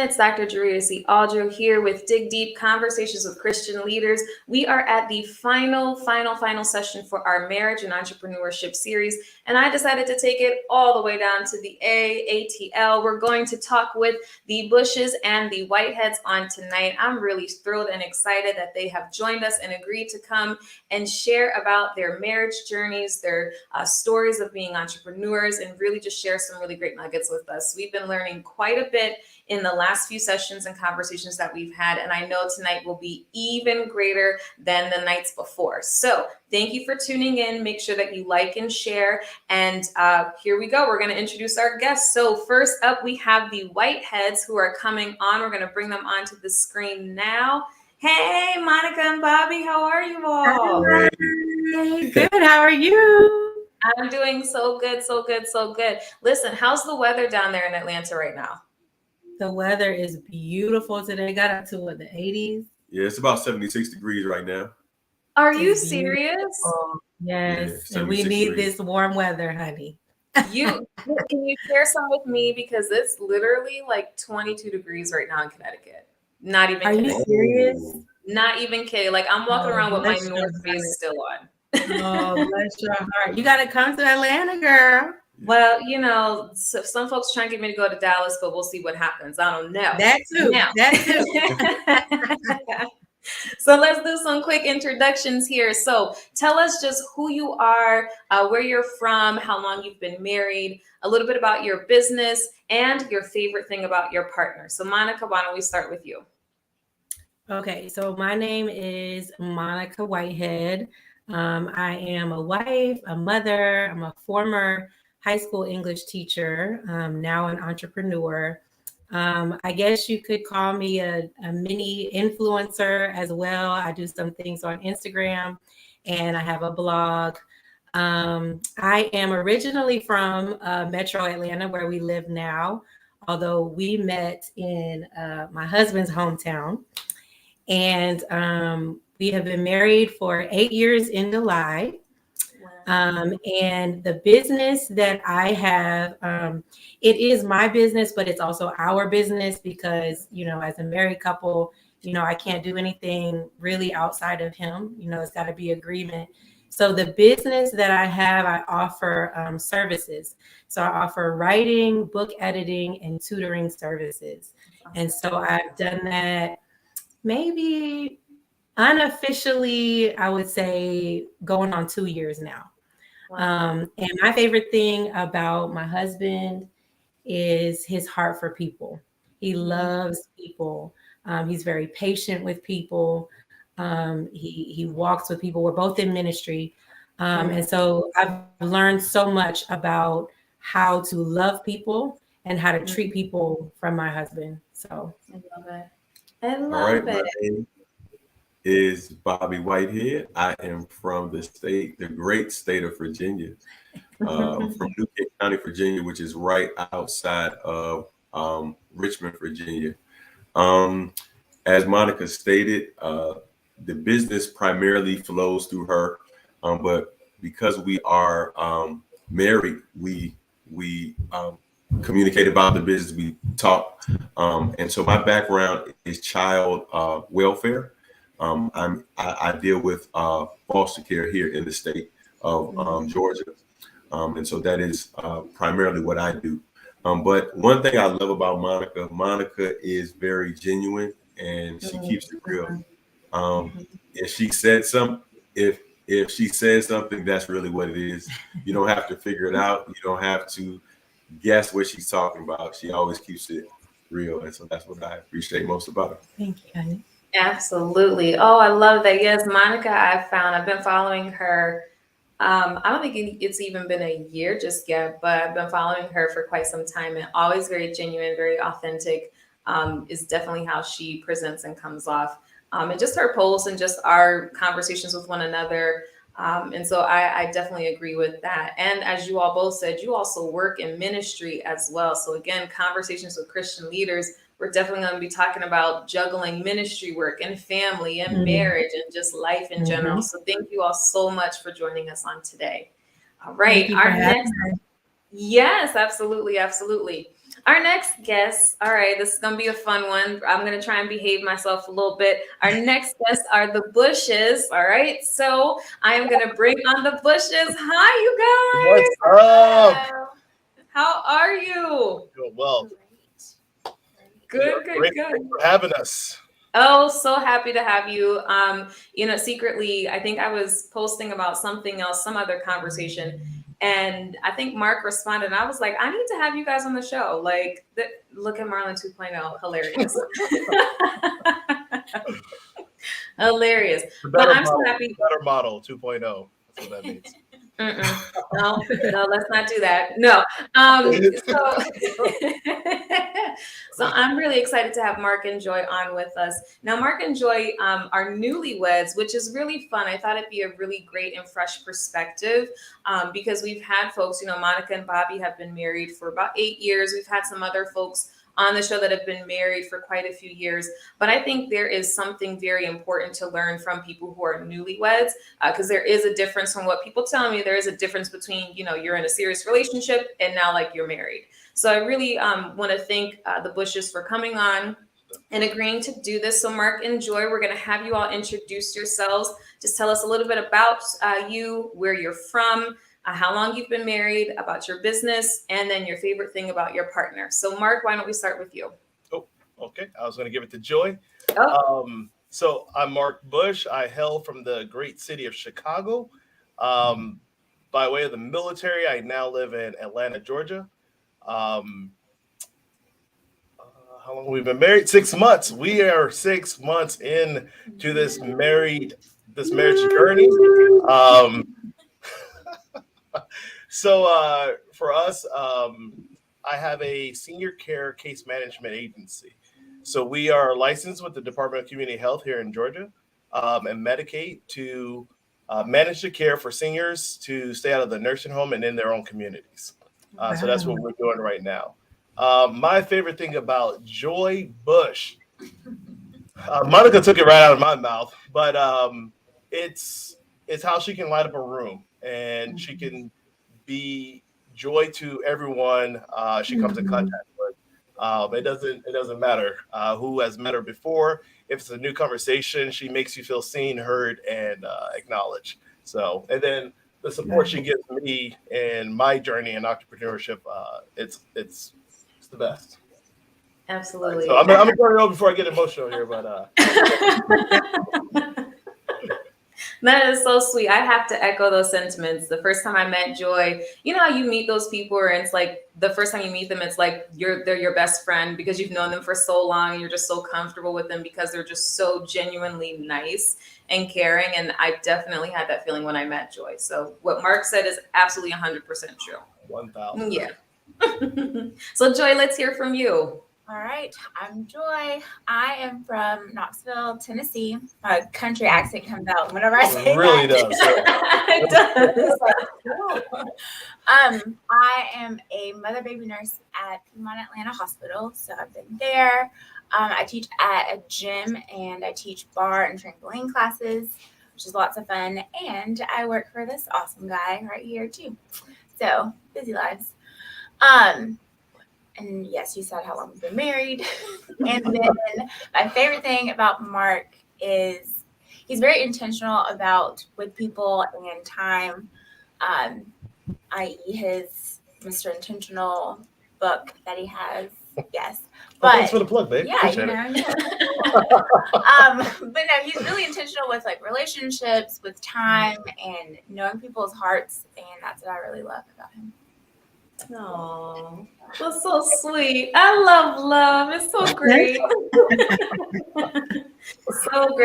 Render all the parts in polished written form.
It's Dr. Aljoe here with Dig Deep Conversations with Christian Leaders. We are at the final session for our Marriage and Entrepreneurship series, and I decided to take it all the way down to the AATL. We're going to talk with the Bushes and the Whiteheads on tonight. I'm really thrilled and excited that they have joined us and agreed to come and share about their marriage journeys, their stories of being entrepreneurs, and really just share some really great nuggets with us. We've been learning quite a bit in the last few sessions and conversations that we've had, and I know tonight will be even greater than the nights before. So thank you for tuning in. Make sure that you like and share. And here we go. We're going to introduce our guests. So first up, we have the Whiteheads who are coming on. We're going to bring them onto the screen now. Hey, Monica and Bobby, how are you all? Hey, good. How are you? I'm doing so good. Listen, how's the weather down there in Atlanta right now? The weather is beautiful today. Got up to the 80s. Yeah, it's about 76 degrees right now. Are you serious? Yes, Yeah, and we need this warm weather, honey. Can you share some with me, because it's literally like 22 degrees right now in Connecticut. Not even kidding. Are you serious? Not even kidding. Like, I'm walking around with my North Face still on. Oh, bless your heart. You got to come to Atlanta, girl. Well, so some folks trying to get me to go to Dallas, but we'll see what happens. I don't know. That too. So let's do some quick introductions here. So tell us just who you are, where you're from, how long you've been married, a little bit about your business, and your favorite thing about your partner. So Monica, why don't we start with you? Okay, so my name is Monica Whitehead. I am a wife, a mother. I'm a former high school English teacher, now an entrepreneur. I guess you could call me a mini influencer as well. I do some things on Instagram and I have a blog. I am originally from Metro Atlanta, where we live now, although we met in my husband's hometown. And we have been married for 8 years in July. And the business that I have, it is my business, but it's also our business because, as a married couple, I can't do anything really outside of him. It's got to be agreement. So the business that I have, I offer services. So I offer writing, book editing, and tutoring services. And so I've done that maybe unofficially, I would say going on 2 years now. Wow. And my favorite thing about my husband is his heart for people. He loves people. He's very patient with people. He walks with people. We're both in ministry. And so I've learned so much about how to love people and how to treat people from my husband. So I love it. My name is Bobby Whitehead. I am from the great state of Virginia. I'm from Newcastle County, Virginia, which is right outside of Richmond, Virginia. As Monica stated, the business primarily flows through her, but because we are married, we communicate about the business, we talk, and so my background is child welfare. I deal with foster care here in the state of Georgia, and so that is primarily what I do. But one thing I love about Monica is very genuine and she keeps it real. If she said if she says something, that's really what it is. You don't have to figure it out. You don't have to guess what she's talking about. She always keeps it real, and so that's what I appreciate most about her. Thank you, honey. Absolutely. Oh, I love that. Yes, Monica, I've been following her. I don't think it's even been a year just yet, but I've been following her for quite some time, and always very genuine, very authentic, is definitely how she presents and comes off. And just her posts and just our conversations with one another. And so I definitely agree with that. And as you all both said, you also work in ministry as well. So again, conversations with Christian leaders, we're definitely going to be talking about juggling ministry work and family and marriage and just life in general. So thank you all so much for joining us on today. All right. Our next, yes, absolutely. Our next guest, all right, this is going to be a fun one. I'm going to try and behave myself a little bit. Our next guests are the Bushes, all right? So I am going to bring on the Bushes. Hi, you What's guys. up? Hello. How are you? Doing well. Good, good, Great. good. Thanks for having us. Oh, so happy to have you. Secretly, I think I was posting about something else, some other conversation, and I think Mark responded. And I was like, I need to have you guys on the show. Like, look at Marlon 2.0, hilarious, hilarious. But I'm so happy. Better model 2.0. That's what that means. No, let's not do that. No. So I'm really excited to have Mark and Joy on with us. Now, Mark and Joy are newlyweds, which is really fun. I thought it'd be a really great and fresh perspective because we've had folks, Monica and Bobby have been married for about 8 years. We've had some other folks on the show that have been married for quite a few years. But I think there is something very important to learn from people who are newlyweds, because there is a difference from what people tell me. There is a difference between, you're in a serious relationship and now like you're married. So I really want to thank the Bushes for coming on and agreeing to do this. So Mark and Joy, we're going to have you all introduce yourselves. Just tell us a little bit about you, where you're from, how long you've been married, about your business, and then your favorite thing about your partner. So Mark, why don't we start with you? Oh, okay. I was going to give it to Joy. Oh. So I'm Mark Bush. I hail from the great city of Chicago. By way of the military, I now live in Atlanta, Georgia. How long have we been married? 6 months. We are 6 months in to this marriage journey. So for us, I have a senior care case management agency. So we are licensed with the Department of Community Health here in Georgia and Medicaid to manage the care for seniors to stay out of the nursing home and in their own communities. So that's what we're doing right now. My favorite thing about Joy Bush, Monica took it right out of my mouth, but it's how she can light up a room and she can be joy to everyone she comes in contact with. It doesn't matter who has met her before. If it's a new conversation, she makes you feel seen, heard, and acknowledged. So, and then the support she gives me in my journey in entrepreneurship, it's the best. Absolutely. So I'm gonna turn it over before I get emotional here, but that is so sweet. I have to echo those sentiments. The first time I met Joy, you know how you meet those people and it's like the first time you meet them, it's like they're your best friend because you've known them for so long and you're just so comfortable with them because they're just so genuinely nice and caring. And I definitely had that feeling when I met Joy. So what Mark said is absolutely 100% true. 1,000. Yeah. So Joy, let's hear from you. All right, I'm Joy. I am from Knoxville, Tennessee. My country accent comes out whenever I say It really that. It does. I am a mother baby nurse at Piedmont Atlanta Hospital, so I've been there. I teach at a gym and I teach bar and trampoline classes, which is lots of fun. And I work for this awesome guy right here too. So busy lives. And yes, you said how long we've been married. And then my favorite thing about Mark is he's very intentional about with people and time, i.e. his Mr. Intentional book that he has. Yes. But thanks for the plug, babe. Yeah, Appreciate but no, he's really intentional with like relationships, with time and knowing people's hearts. And that's what I really love about him. Oh, that's so sweet. I love. It's so great. So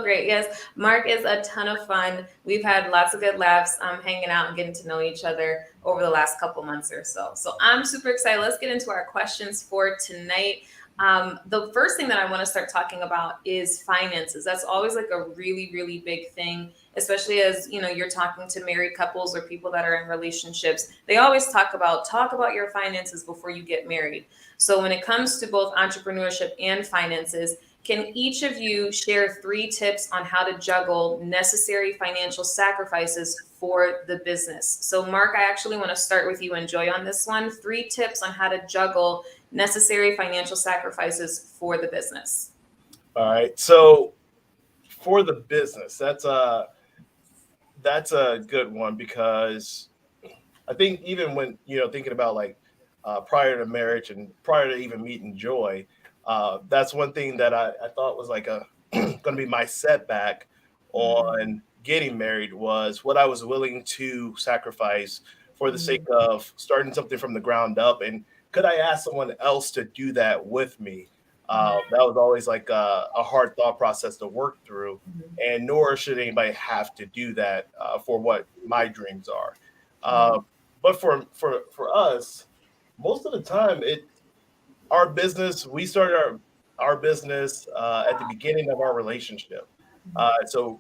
great. Yes, Mark is a ton of fun. We've had lots of good laughs hanging out and getting to know each other over the last couple months or so. So I'm super excited. Let's get into our questions for tonight. The first thing that I want to start talking about is finances. That's always like a really, really big thing, especially as, you're talking to married couples or people that are in relationships. They always talk about your finances before you get married. So when it comes to both entrepreneurship and finances, can each of you share 3 tips on how to juggle necessary financial sacrifices for the business? So Mark, I actually want to start with you and Joy on this one. 3 tips on how to juggle necessary financial sacrifices for the business. All right. So for the business, that's a good one, because I think even when, thinking about like prior to marriage and prior to even meeting Joy, that's one thing that I thought was like a going to be my setback on getting married, was what I was willing to sacrifice for the sake of starting something from the ground up. And could I ask someone else to do that with me? That was always like a hard thought process to work through, and nor should anybody have to do that for what my dreams are. But for us, most of the time, our business, we started our business at the beginning of our relationship. So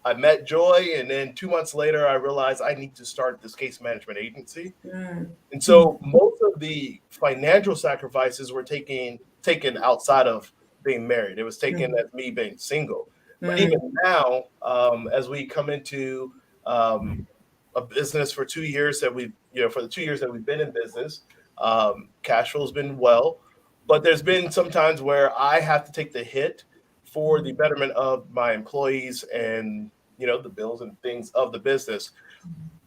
I met Joy, and then 2 months later, I realized I need to start this case management agency. And so most of the financial sacrifices were taken outside of being married. It was taken as me being single. But even now, as we come into a business for 2 years that for the 2 years that we've been in business, cash flow has been well, but there's been some times where I have to take the hit for the betterment of my employees and, the bills and things of the business.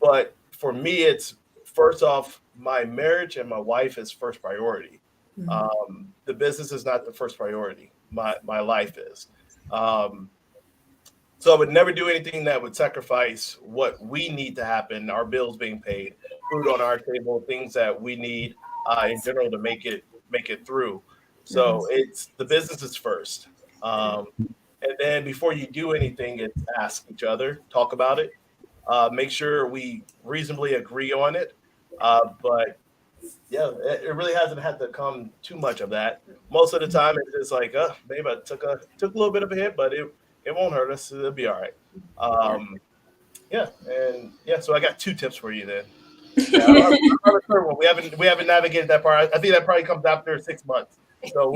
But for me, it's first off, my marriage and my wife is first priority. The business is not the first priority. My life is. So I would never do anything that would sacrifice what we need to happen, our bills being paid, food on our table, things that we need in general to make it through. So it's the business is first. And then before you do anything, it's ask each other, talk about it, make sure we reasonably agree on it. But yeah, it really hasn't had to come too much of that. Most of the time, it's just like, maybe I took a little bit of a hit, but it won't hurt us. It'll be all right. So I got 2 tips for you then. Yeah, the third one. We haven't navigated that part. I think that probably comes after 6 months. So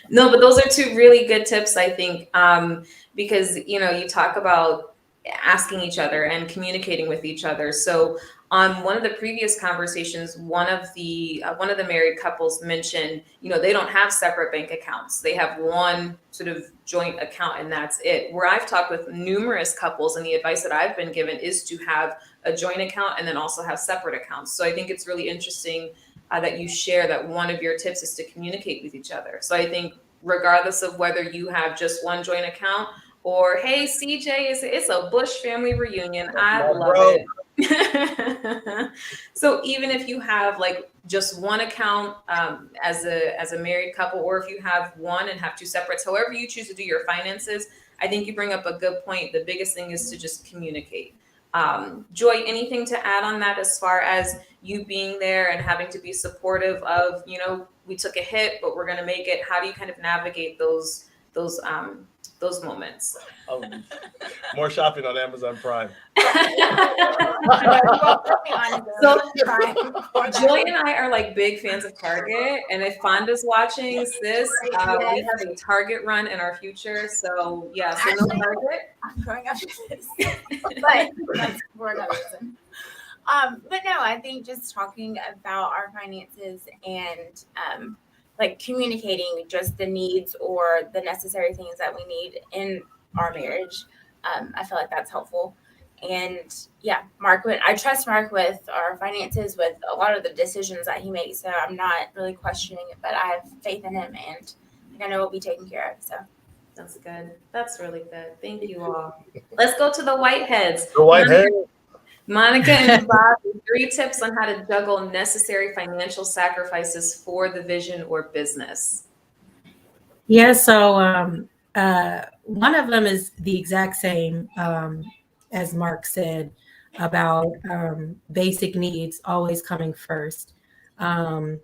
No, but those are 2 really good tips, I think, because you talk about asking each other and communicating with each other. So on one of the previous conversations, one of the married couples mentioned, they don't have separate bank accounts. They have one sort of joint account, and that's it. Where I've talked with numerous couples, and the advice that I've been given is to have a joint account and then also have separate accounts. So I think it's really interesting that you share that one of your tips is to communicate with each other. So I think regardless of whether you have just one joint account or, hey, CJ, it's a Bush family reunion. I love it. So even if you have like just one account as a married couple, or if you have one and have 2 separates, however you choose to do your finances, I think you bring up a good point. The biggest thing is to just communicate. Joy, anything to add on that as far as you being there and having to be supportive of, we took a hit, but we're going to make it? How do you kind of navigate those moments? More shopping on Amazon Prime. So Joy and I are like big fans of Target, and if Fonda's watching, sis, we have a Target run in our future. So yeah, so no Target. I'm going after this, but that's for another reason. But no, I think just talking about our finances and like communicating just the needs or the necessary things that we need in our marriage, I feel like that's helpful. And yeah, I trust Mark with our finances, with a lot of the decisions that he makes. So I'm not really questioning it, but I have faith in him, and I know it'll be taken care of. So that's good. That's really good. Thank you all. Let's go to the Whiteheads. The Whiteheads. Monica and Bob, 3 tips on how to juggle necessary financial sacrifices for the vision or business. Yeah, so one of them is the exact same as Mark said about basic needs always coming first. And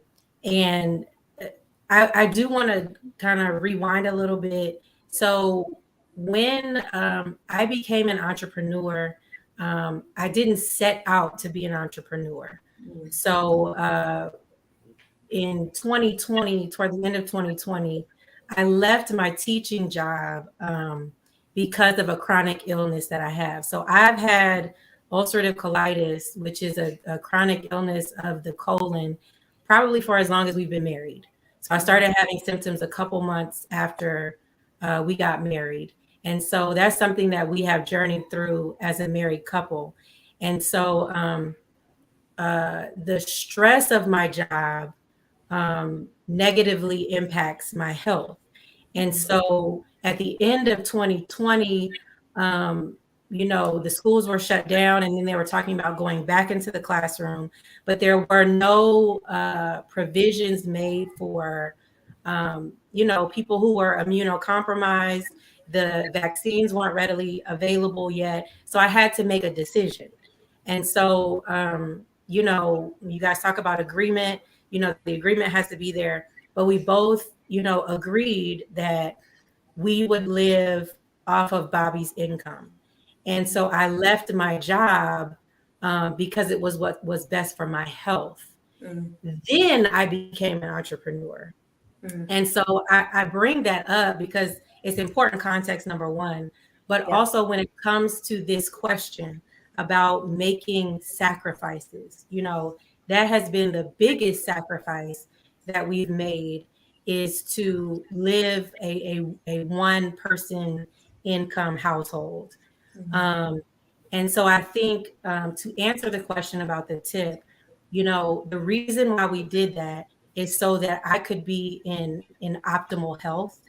I do want to kind of rewind a little bit. So when I became an entrepreneur, I didn't set out to be an entrepreneur. So in 2020, toward the end of 2020, I left my teaching job because of a chronic illness that I have. So I've had ulcerative colitis, which is a chronic illness of the colon. probably for as long as we've been married. So I started having symptoms a couple months after we got married. And so that's something that we have journeyed through as a married couple. And so the stress of my job negatively impacts my health. And so at the end of 2020, the schools were shut down, and then they were talking about going back into the classroom, but there were no provisions made for, people who were immunocompromised. The vaccines weren't readily available yet. So I had to make a decision. And so, you guys talk about agreement, the agreement has to be there, but we both, agreed that we would live off of Bobby's income. And so I left my job because it was what was best for my health. Then I became an entrepreneur. And so I bring that up because it's important context, number one, but also when it comes to this question about making sacrifices, that has been the biggest sacrifice that we've made, is to live a one person income household. And so I think to answer the question about the tip, the reason why we did that is so that I could be in optimal health.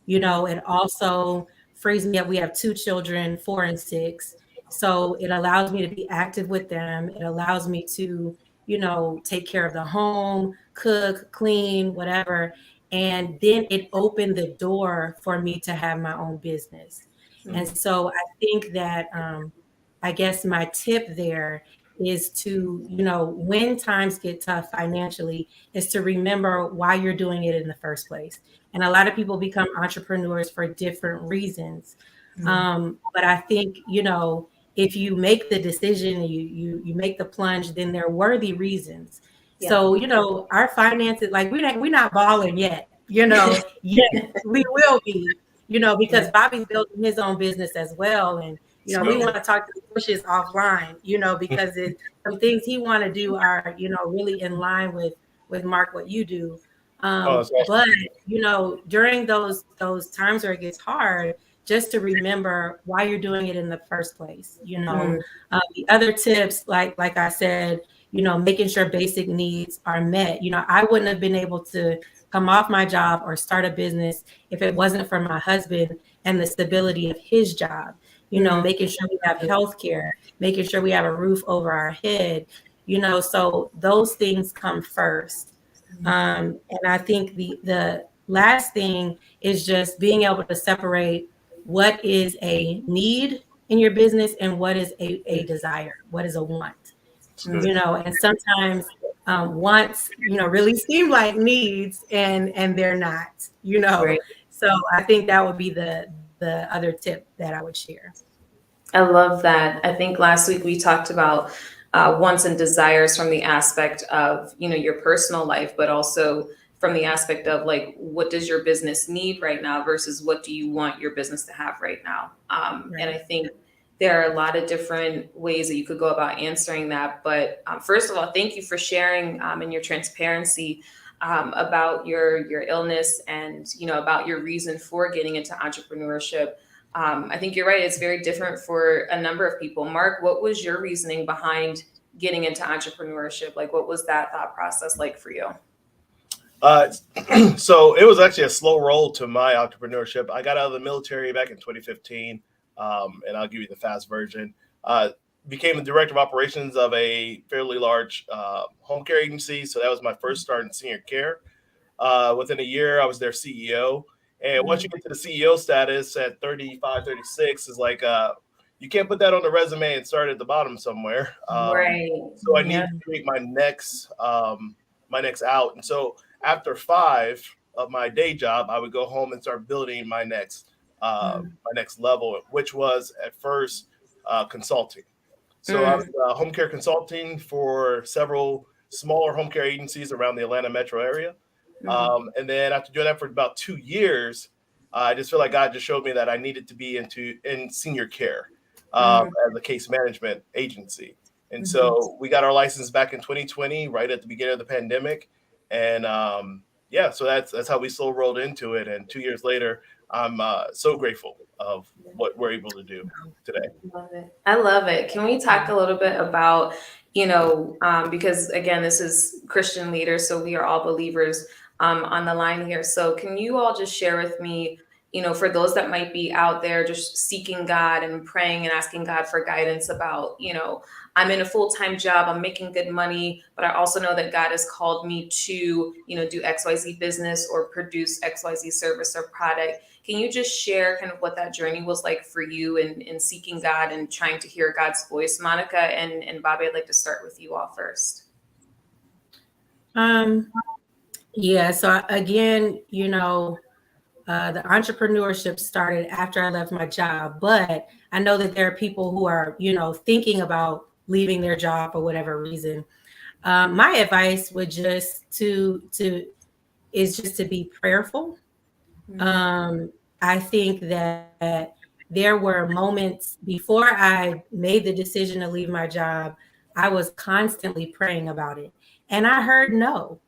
It also frees me up. We have 2 children, 4 and 6. So it allows me to be active with them. It allows me to, take care of the home, cook, clean, whatever. And then it opened the door for me to have my own business. And so I think that, I guess my tip there is to, when times get tough financially, is to remember why you're doing it in the first place. And a lot of people become entrepreneurs for different reasons. But I think, if you make the decision, you make the plunge, then they're worthy reasons. So, our finances, like we're not balling yet, yet we will be, because Bobby's building his own business as well. And, we want to talk to the Bushs offline, because some things he want to do are, really in line with Mark, what you do. But, during those times where it gets hard, just to remember why you're doing it in the first place. The other tips, like I said, making sure basic needs are met. I wouldn't have been able to come off my job or start a business if it wasn't for my husband and the stability of his job. Making sure we have health care, making sure we have a roof over our head, so those things come first. And I think the last thing is just being able to separate what is a need in your business and what is a desire, what is a want, and sometimes wants, really seem like needs and they're not, Right. So I think that would be the other tip that I would share. I love that. I think last week we talked about wants and desires from the aspect of, your personal life, but also from the aspect of like, what does your business need right now versus what do you want your business to have right now? And I think there are a lot of different ways that you could go about answering that. But first of all, thank you for sharing and your transparency about your illness and, about your reason for getting into entrepreneurship. I think you're right. It's very different for a number of people. Mark, what was your reasoning behind getting into entrepreneurship? Like, what was that thought process like for you? So it was actually a slow roll to my entrepreneurship. I got out of the military back in 2015, and I'll give you the fast version. Became the director of operations of a fairly large home care agency. So that was my first start in senior care. Within a year, I was their CEO. And once you get to the CEO status at 35, 36, is like, you can't put that on the resume and start at the bottom somewhere. Right. So I need to create my next out. And so after 5 of my day job, I would go home and start building my next level, which was at first consulting. So I was home care consulting for several smaller home care agencies around the Atlanta metro area. And then after doing that for about 2 years, I just feel like God just showed me that I needed to be in senior care as a case management agency. And so we got our license back in 2020, right at the beginning of the pandemic. And yeah, so that's how we still rolled into it. And 2 years later, I'm so grateful of what we're able to do today. Love it. I love it. Can we talk a little bit about, because again, this is Christian leaders, so we are all believers on the line here. So can you all just share with me, for those that might be out there just seeking God and praying and asking God for guidance about, I'm in a full-time job, I'm making good money, but I also know that God has called me to, do XYZ business or produce XYZ service or product. Can you just share kind of what that journey was like for you in seeking God and trying to hear God's voice? Monica and Bobby, I'd like to start with you all first. Yeah. So again, the entrepreneurship started after I left my job, but I know that there are people who are, thinking about leaving their job for whatever reason. My advice would just to be prayerful. I think that there were moments before I made the decision to leave my job, I was constantly praying about it. And I heard no.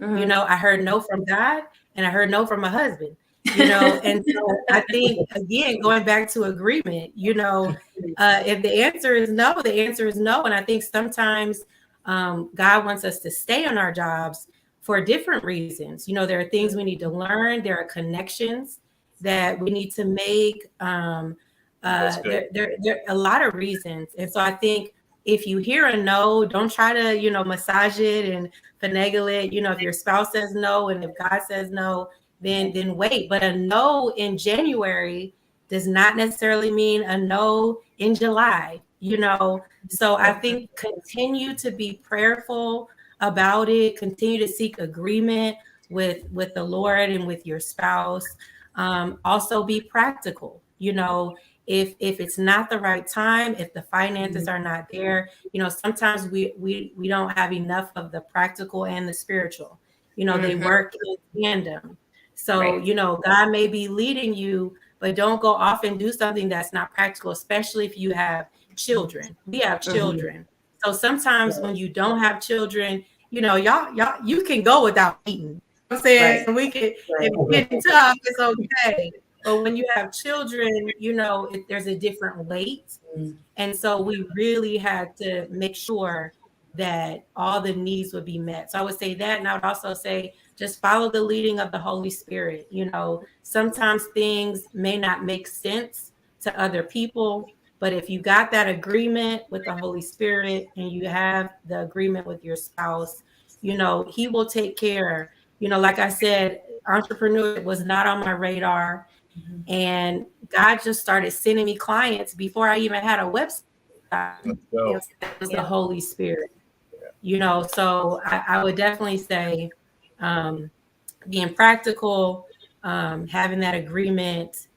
I heard no from God and I heard no from my husband, and so I think, again, going back to agreement, if the answer is no, the answer is no. And I think sometimes God wants us to stay on our jobs for different reasons. There are things we need to learn. There are connections that we need to make. There are a lot of reasons. And so I think if you hear a no, don't try to, massage it and finagle it. If your spouse says no and if God says no, then wait. But a no in January does not necessarily mean a no in July, So I think continue to be prayerful about it. Continue to seek agreement with the Lord and with your spouse. Also be practical, if it's not the right time, if the finances are not there, sometimes we don't have enough of the practical and the spiritual. They work in tandem. So, Right. God may be leading you, but don't go off and do something that's not practical, especially if you have children. We have children. So sometimes when you don't have children, y'all, you can go without eating. I'm saying we can, if it's getting tough, it's okay. But when you have children, there's a different weight. And so we really had to make sure that all the needs would be met. So I would say that. And I would also say, just follow the leading of the Holy Spirit. Sometimes things may not make sense to other people, but if you got that agreement with the Holy Spirit and you have the agreement with your spouse, he will take care. Like I said, entrepreneurship was not on my radar. And God just started sending me clients before I even had a website. It was the Holy Spirit, So I would definitely say being practical, having that agreement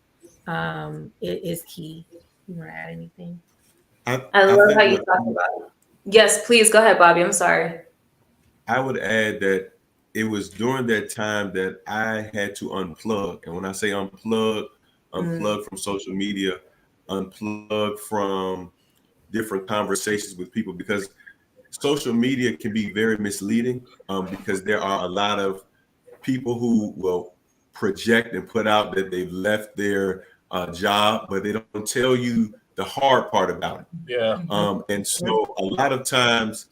is key. You want to add anything? I love how you talk about it. Yes, please go ahead, Bobby. I'm sorry. I would add that it was during that time that I had to unplug. And when I say unplug from social media, unplug from different conversations with people, because social media can be very misleading because there are a lot of people who will project and put out that they've left their job, but they don't tell you the hard part about it. Yeah. And so a lot of times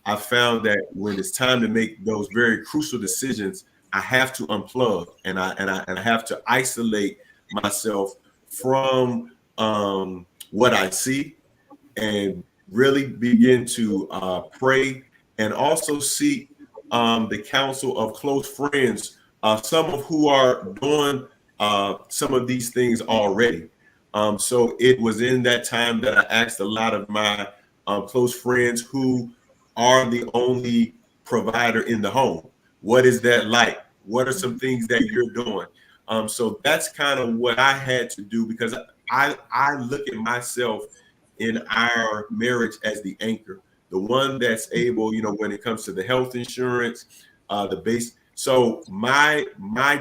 I found that when it's time to make those very crucial decisions, I have to unplug and I have to isolate myself from what I see and really begin to pray and also seek the counsel of close friends, some of who are doing some of these things already. So it was in that time that I asked a lot of my close friends who are the only provider in the home. What is that like? What are some things that you're doing? So that's kind of what I had to do, because I look at myself in our marriage as the anchor, the one that's able, when it comes to the health insurance, the base. So my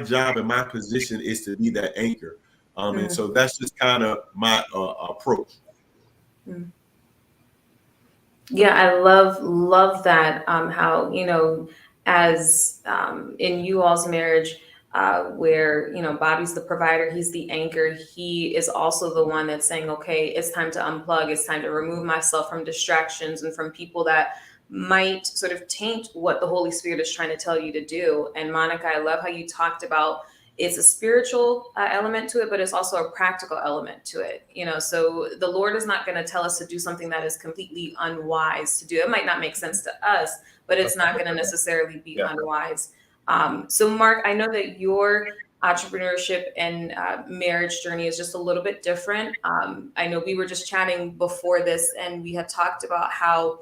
job and my position is to be that anchor. And so that's just kind of my approach. Yeah, I love that. How, as in you all's marriage, where, you know, Bobby's the provider, he's the anchor. He is also the one that's saying, okay, it's time to unplug. It's time to remove myself from distractions and from people that might sort of taint what the Holy Spirit is trying to tell you to do. And Monica, I love how you talked about it's a spiritual element to it, but it's also a practical element to it. You know, so the Lord is not going to tell us to do something that is completely unwise to do. It might not make sense to us, but it's not going to necessarily be unwise. So Mark, I know that your entrepreneurship and marriage journey is just a little bit different. I know we were just chatting before this, and we had talked about how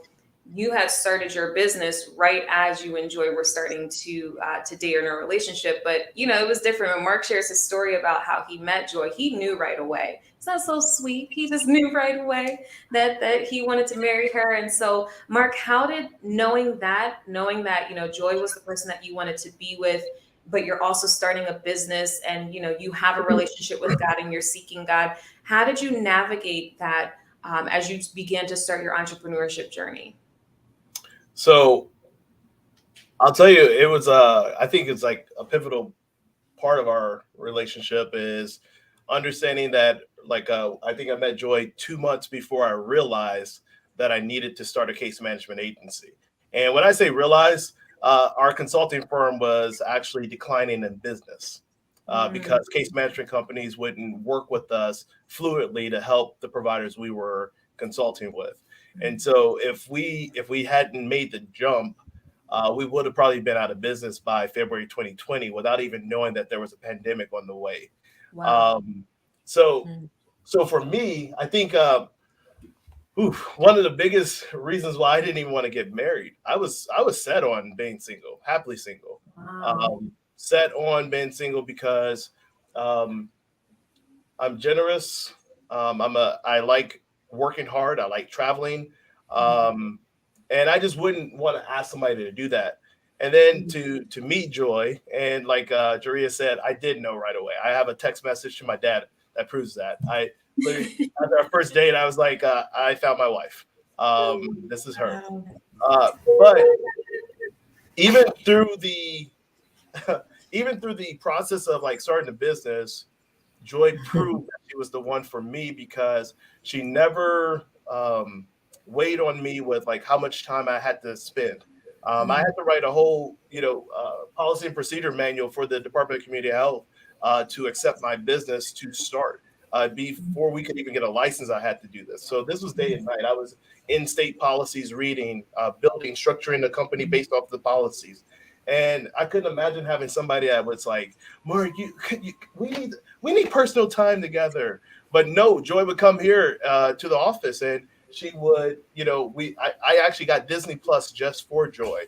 you had started your business right as you and Joy were starting to date or in a relationship. But, you know, it was different. When Mark shares his story about how he met Joy, he knew right away. It's not so sweet. He just knew right away that he wanted to marry her. And so, Mark, how did knowing that, you know, Joy was the person that you wanted to be with, but you're also starting a business and, you know, you have a relationship with God and you're seeking God. How did you navigate that as you began to start your entrepreneurship journey? So I'll tell you, it was I think it's like a pivotal part of our relationship is understanding that, like, I think I met Joy 2 months before I realized that I needed to start a case management agency. And when I say realize, our consulting firm was actually declining in business because case management companies wouldn't work with us fluidly to help the providers we were consulting with. And so if we hadn't made the jump, we would have probably been out of business by February 2020 without even knowing that there was a pandemic on the way. Wow. So for me, I think one of the biggest reasons why I didn't even want to get married, I was set on being single, happily single. Wow. Set on being single because I'm generous. I like working hard. I like traveling. And I just wouldn't want to ask somebody to do that. And then to meet Joy, and like Jaria said, I did know right away. I have a text message to my dad that proves that. I literally, after our first date, I was like, I found my wife. This is her. But even through the process of like starting a business, Joy proved that she was the one for me because she never weighed on me with like how much time I had to spend. I had to write a whole, policy and procedure manual for the Department of Community Health to accept my business to start. Before we could even get a license, I had to do this. So this was day and night. I was in state policies, reading, building, structuring the company based off the policies. And I couldn't imagine having somebody that was like, Mark, we need personal time together. But no, Joy would come here to the office and she would, I actually got Disney Plus just for Joy.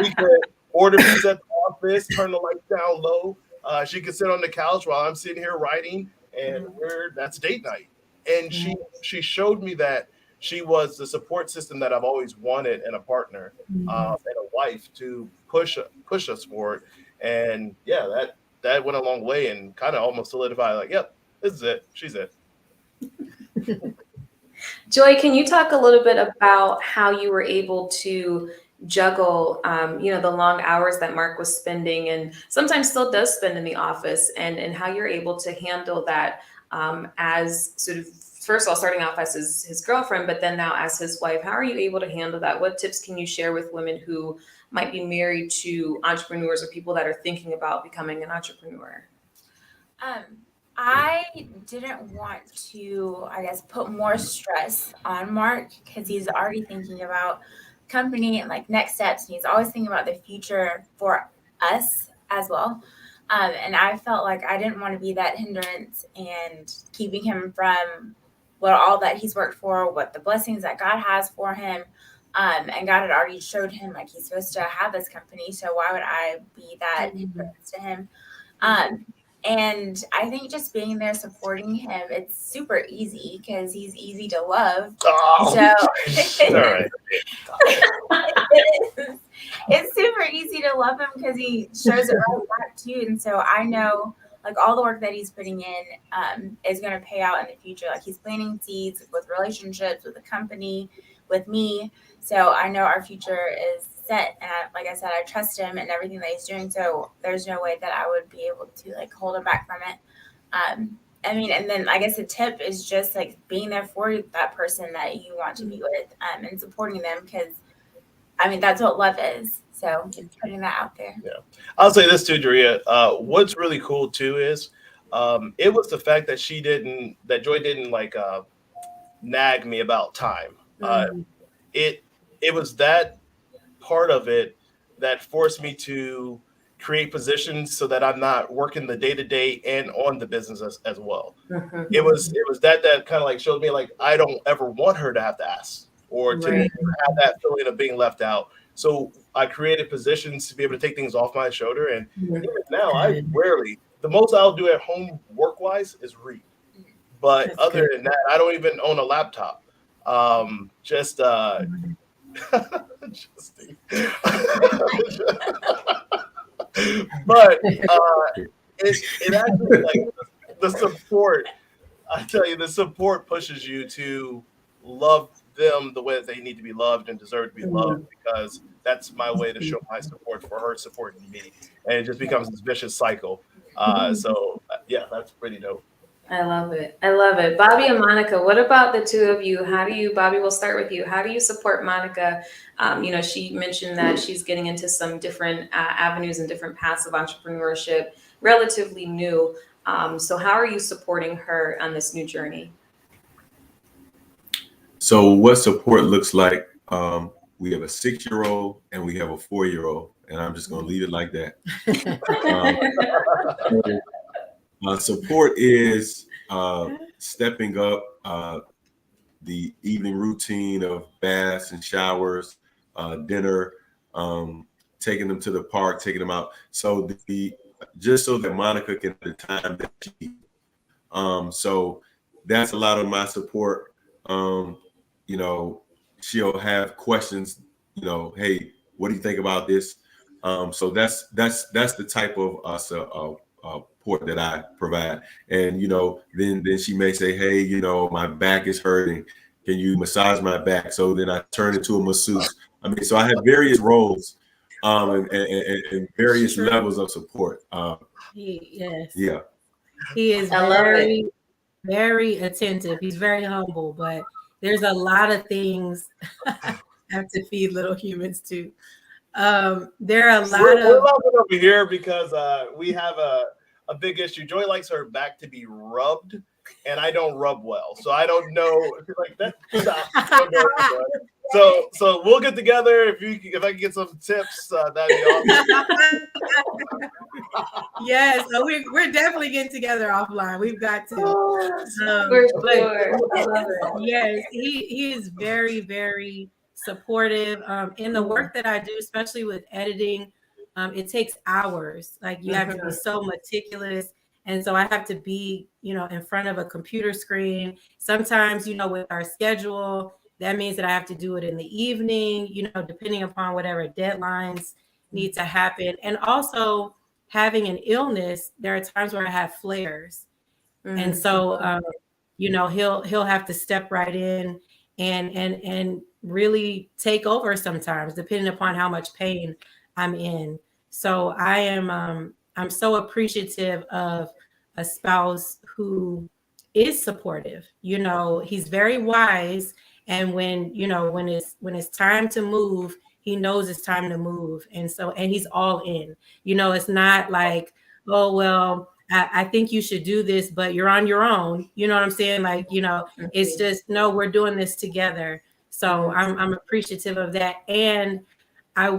We could order pizza at the office, turn the lights down low. She could sit on the couch while I'm sitting here writing, and that's date night. And she showed me that she was the support system that I've always wanted in a partner and a wife to push us forward. And yeah, that went a long way and kind of almost solidified like, yep, this is it. She's it. Joy, can you talk a little bit about how you were able to juggle, the long hours that Mark was spending and sometimes still does spend in the office, and how you're able to handle that as sort of, first of all, starting off as his girlfriend, but then now as his wife? How are you able to handle that? What tips can you share with women who might be married to entrepreneurs or people that are thinking about becoming an entrepreneur? I didn't want to, put more stress on Mark because he's already thinking about company and like next steps. And he's always thinking about the future for us as well. And I felt like I didn't want to be that hindrance and keeping him from all that he's worked for, what the blessings that God has for him. And God had already showed him like he's supposed to have this company. So why would I be that hindrance to him? And I think just being there supporting him, it's super easy because he's easy to love. So All right. it's super easy to love him because he shows it right back too. And so I know like all the work that he's putting in is going to pay out in the future. Like he's planting seeds with relationships, with the company, with me. So I know our future is set. And like I said, I trust him and everything that he's doing. So there's no way that I would be able to like hold him back from it. I mean, and then I guess the tip is just like being there for that person that you want to be with, and supporting them, because I mean, that's what love is. So it's putting that out there. Yeah. I'll say this too, Doria. What's really cool too is it was the fact that Joy didn't like nag me about time. It was that part of it that forced me to create positions so that I'm not working the day to day and on the business as well. It was that kind of like showed me like I don't ever want her to have to ask or to have that feeling of being left out. So I created positions to be able to take things off my shoulder. And even now, I rarely, the most I'll do at home work wise is read. But That's other good. than that, I don't even own a laptop. Just but it actually like the support. I tell you, the support pushes you to love them the way that they need to be loved and deserve to be loved, because that's my way to show my support for her supporting me, and it just becomes this vicious cycle. So yeah, that's pretty dope. I love it. I love it. Bobby and Monica, what about the two of you? How do you, Bobby, we'll start with you. How do you support Monica? She mentioned that she's getting into some different avenues and different paths of entrepreneurship, relatively new. So how are you supporting her on this new journey? So what support looks like, we have a 6-year-old and we have a 4-year-old, and I'm just going to leave it like that. Support is stepping up the evening routine of baths and showers, dinner, taking them to the park, taking them out. So just so that Monica can have the time that she needs. So that's a lot of my support. She'll have questions, hey, what do you think about this? So that's the type of support that I provide. And then she may say, hey, my back is hurting, can you massage my back? So then I turn into a masseuse. I mean, so I have various roles and various levels of support. Yes. Yeah. He is very, very attentive. He's very humble, but there's a lot of things I have to feed little humans too. There are a lot We're of over here because we have a big issue. Joy likes her back to be rubbed, and I don't rub well, so I don't know. Like that. So we'll get together if I can get some tips. That'd be awesome. Yes, so we're definitely getting together offline. We've got to. For sure. Yes, he is very, very supportive in the work that I do, especially with editing. It takes hours. Like you have to be so meticulous. And so I have to be, in front of a computer screen. Sometimes, with our schedule, that means that I have to do it in the evening, depending upon whatever deadlines need to happen. And also having an illness, there are times where I have flares. And so, he'll have to step right in and really take over sometimes, depending upon how much pain I'm in. So I'm so appreciative of a spouse who is supportive. He's very wise. And when it's time to move, he knows it's time to move. And he's all in. It's not like, oh, well, I think you should do this, but you're on your own. You know what I'm saying? Like, it's just, no, we're doing this together. So I'm appreciative of that. And I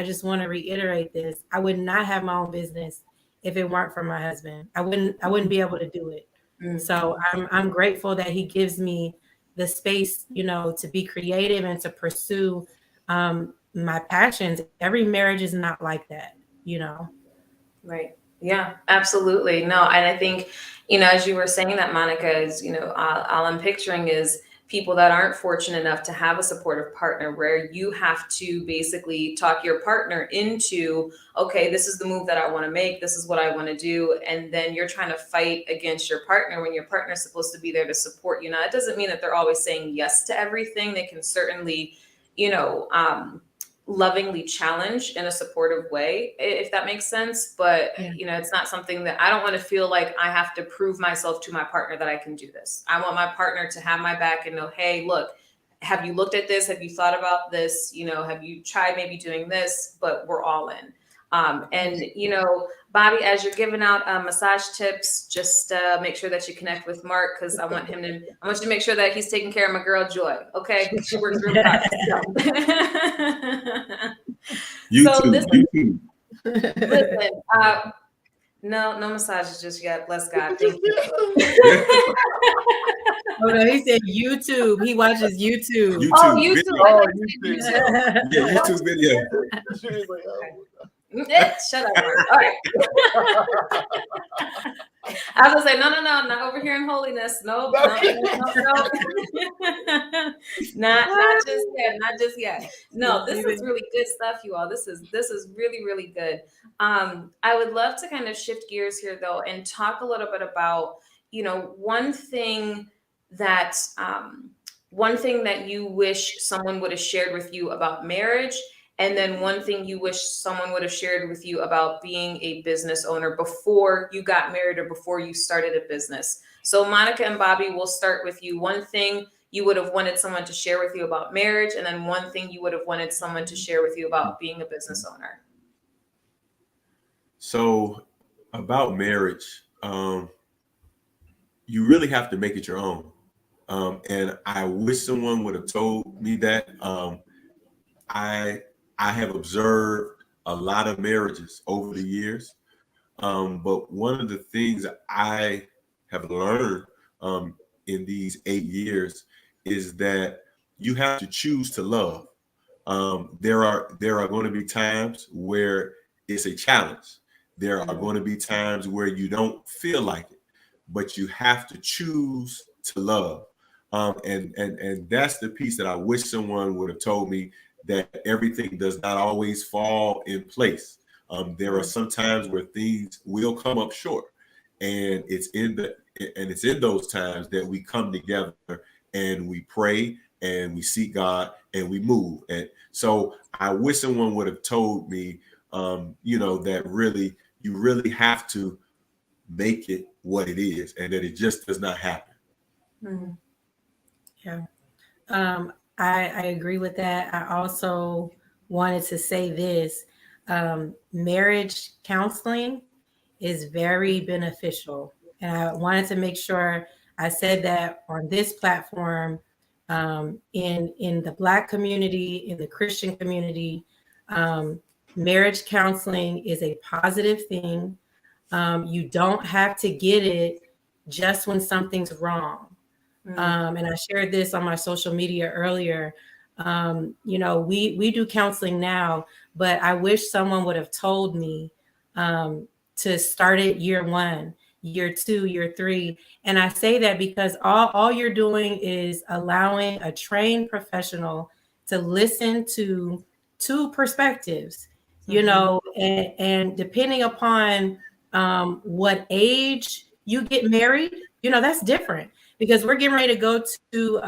just want to reiterate this. I would not have my own business if it weren't for my husband. I wouldn't be able to do it. So I'm grateful that he gives me the space, to be creative and to pursue my passions. Every marriage is not like that, Right. Yeah, absolutely. No, and I think, as you were saying that, Monica, is, all I'm picturing is people that aren't fortunate enough to have a supportive partner, where you have to basically talk your partner into, okay, this is the move that I want to make. This is what I want to do. And then you're trying to fight against your partner when your partner is supposed to be there to support you. Now, it doesn't mean that they're always saying yes to everything. They can certainly, lovingly challenge in a supportive way, if that makes sense. But, it's not something that I don't want to feel like I have to prove myself to my partner that I can do this. I want my partner to have my back and know, hey, look, have you looked at this? Have you thought about this? Have you tried maybe doing this? But we're all in. And, Bobby, as you're giving out massage tips, just make sure that you connect with Mark, because I want you to make sure that he's taking care of my girl, Joy. Okay. She works really hard. YouTube. Listen, no massages just yet. Bless God. Thank you. Oh, no, he said YouTube. He watches YouTube. Oh, YouTube. Yeah, YouTube video. Shut up, Mark. All right. I was gonna say, no, not over here in holiness. No. Not just yet. No, this is really good stuff, you all. This is really, really good. I would love to kind of shift gears here, though, and talk a little bit about, one thing that you wish someone would have shared with you about marriage, and then one thing you wish someone would have shared with you about being a business owner before you got married or before you started a business. So Monica and Bobby, we'll start with you. One thing you would have wanted someone to share with you about marriage, and then one thing you would have wanted someone to share with you about being a business owner. So about marriage, you really have to make it your own. And I wish someone would have told me that. I have observed a lot of marriages over the years. But one of the things I have learned in these 8 years is that you have to choose to love. There are going to be times where it's a challenge. There are going to be times where you don't feel like it, but you have to choose to love. And that's the piece that I wish someone would have told me, that everything does not always fall in place. There are some times where things will come up short, and it's in those times that we come together and we pray and we seek God and we move. And so I wish someone would have told me, that really you really have to make it what it is, and that it just does not happen. Mm-hmm. Yeah. I agree with that. I also wanted to say this. Marriage counseling is very beneficial. And I wanted to make sure I said that on this platform, in the Black community, in the Christian community. Marriage counseling is a positive thing. You don't have to get it just when something's wrong. And I shared this on my social media earlier. We do counseling now, but I wish someone would have told me to start it year 1, year 2, year 3. And I say that because all you're doing is allowing a trained professional to listen to 2 perspectives, and depending upon what age you get married, that's different. Because we're getting ready to go to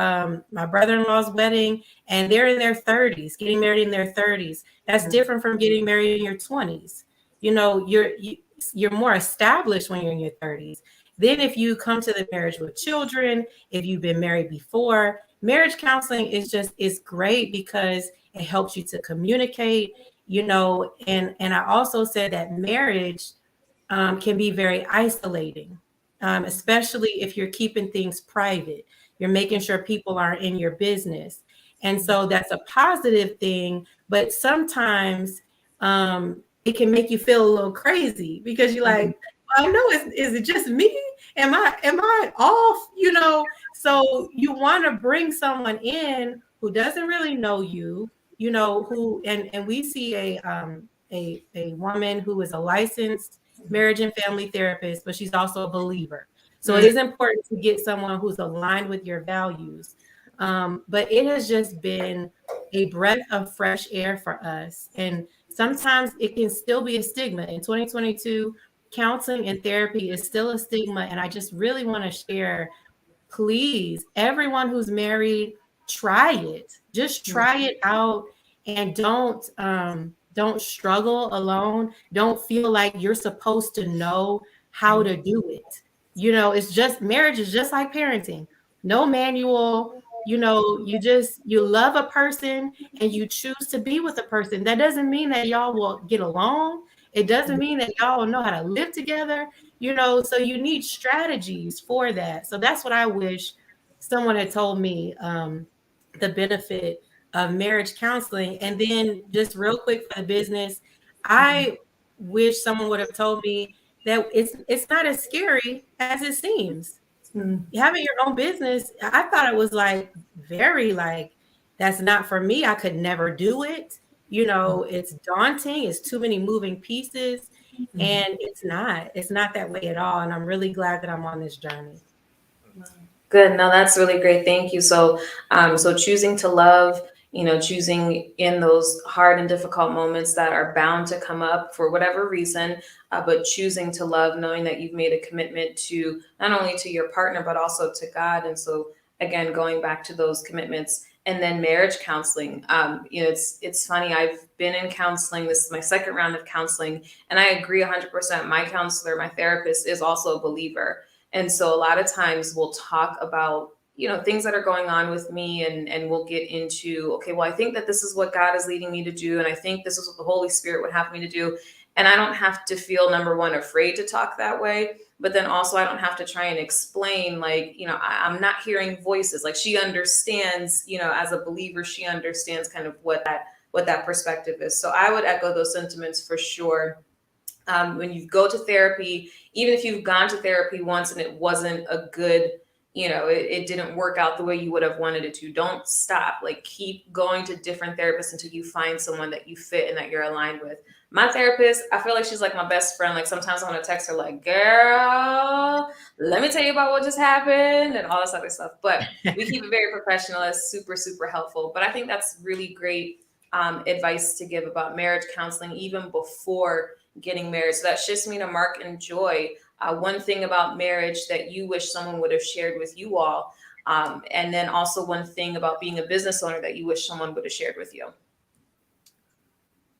my brother-in-law's wedding, and they're in their 30s, getting married in their 30s. That's different from getting married in your 20s. You're more established when you're in your 30s. Then if you come to the marriage with children, if you've been married before, marriage counseling is great because it helps you to communicate, and I also said that marriage can be very isolating. Especially if you're keeping things private, you're making sure people aren't in your business. And so that's a positive thing, but sometimes it can make you feel a little crazy because you're like, I know, is it just me? Am I off? So you want to bring someone in who doesn't really know you, who, and we see a woman who is a licensed marriage and family therapist, but she's also a believer. So it is important to get someone who's aligned with your values. But it has just been a breath of fresh air for us. And sometimes it can still be a stigma. In 2022, counseling and therapy is still a stigma. And I just really want to share, please, everyone who's married, try it. Just try it out and don't struggle alone. Don't feel like you're supposed to know how to do it. You know, it's just, marriage is just like parenting. No manual. You know, you love a person and you choose to be with a person. That doesn't mean that y'all will get along. It doesn't mean that y'all will know how to live together. You know, so you need strategies for that. So that's what I wish someone had told me, the benefit of marriage counseling. And then just real quick for the business, I wish someone would have told me that it's not as scary as it seems. Having your own business, I thought it was like very like, that's not for me. I could never do it. You know, it's daunting. It's too many moving pieces. And it's not that way at all. And I'm really glad that I'm on this journey. Good. No, that's really great. Thank you. So, so choosing to love, choosing in those hard and difficult moments that are bound to come up for whatever reason, but choosing to love, knowing that you've made a commitment to not only to your partner, but also to God. And so, again, going back to those commitments. And then marriage counseling. It's funny. I've been in counseling. This is my second round of counseling, and I agree 100%. My counselor, my therapist, is also a believer. And so a lot of times we'll talk about, things that are going on with me, and we'll get into, okay, well, I think that this is what God is leading me to do. And I think this is what the Holy Spirit would have me to do. And I don't have to feel, number one, afraid to talk that way. But then also I don't have to try and explain, like, I'm not hearing voices. Like, she understands, as a believer, she understands kind of what that perspective is. So I would echo those sentiments for sure. When you go to therapy, even if you've gone to therapy once and it wasn't a good, it didn't work out the way you would have wanted it to, don't stop. Like, keep going to different therapists until you find someone that you fit and that you're aligned with. My therapist, I feel like she's like my best friend. Like, sometimes I want to text her like, girl, let me tell you about what just happened and all this other stuff. But we keep it very professional. It's super, super helpful. But I think that's really great advice to give about marriage counseling, even before getting married. So that shifts me to Mark and Joy. One thing about marriage that you wish someone would have shared with you all. And then also one thing about being a business owner that you wish someone would have shared with you.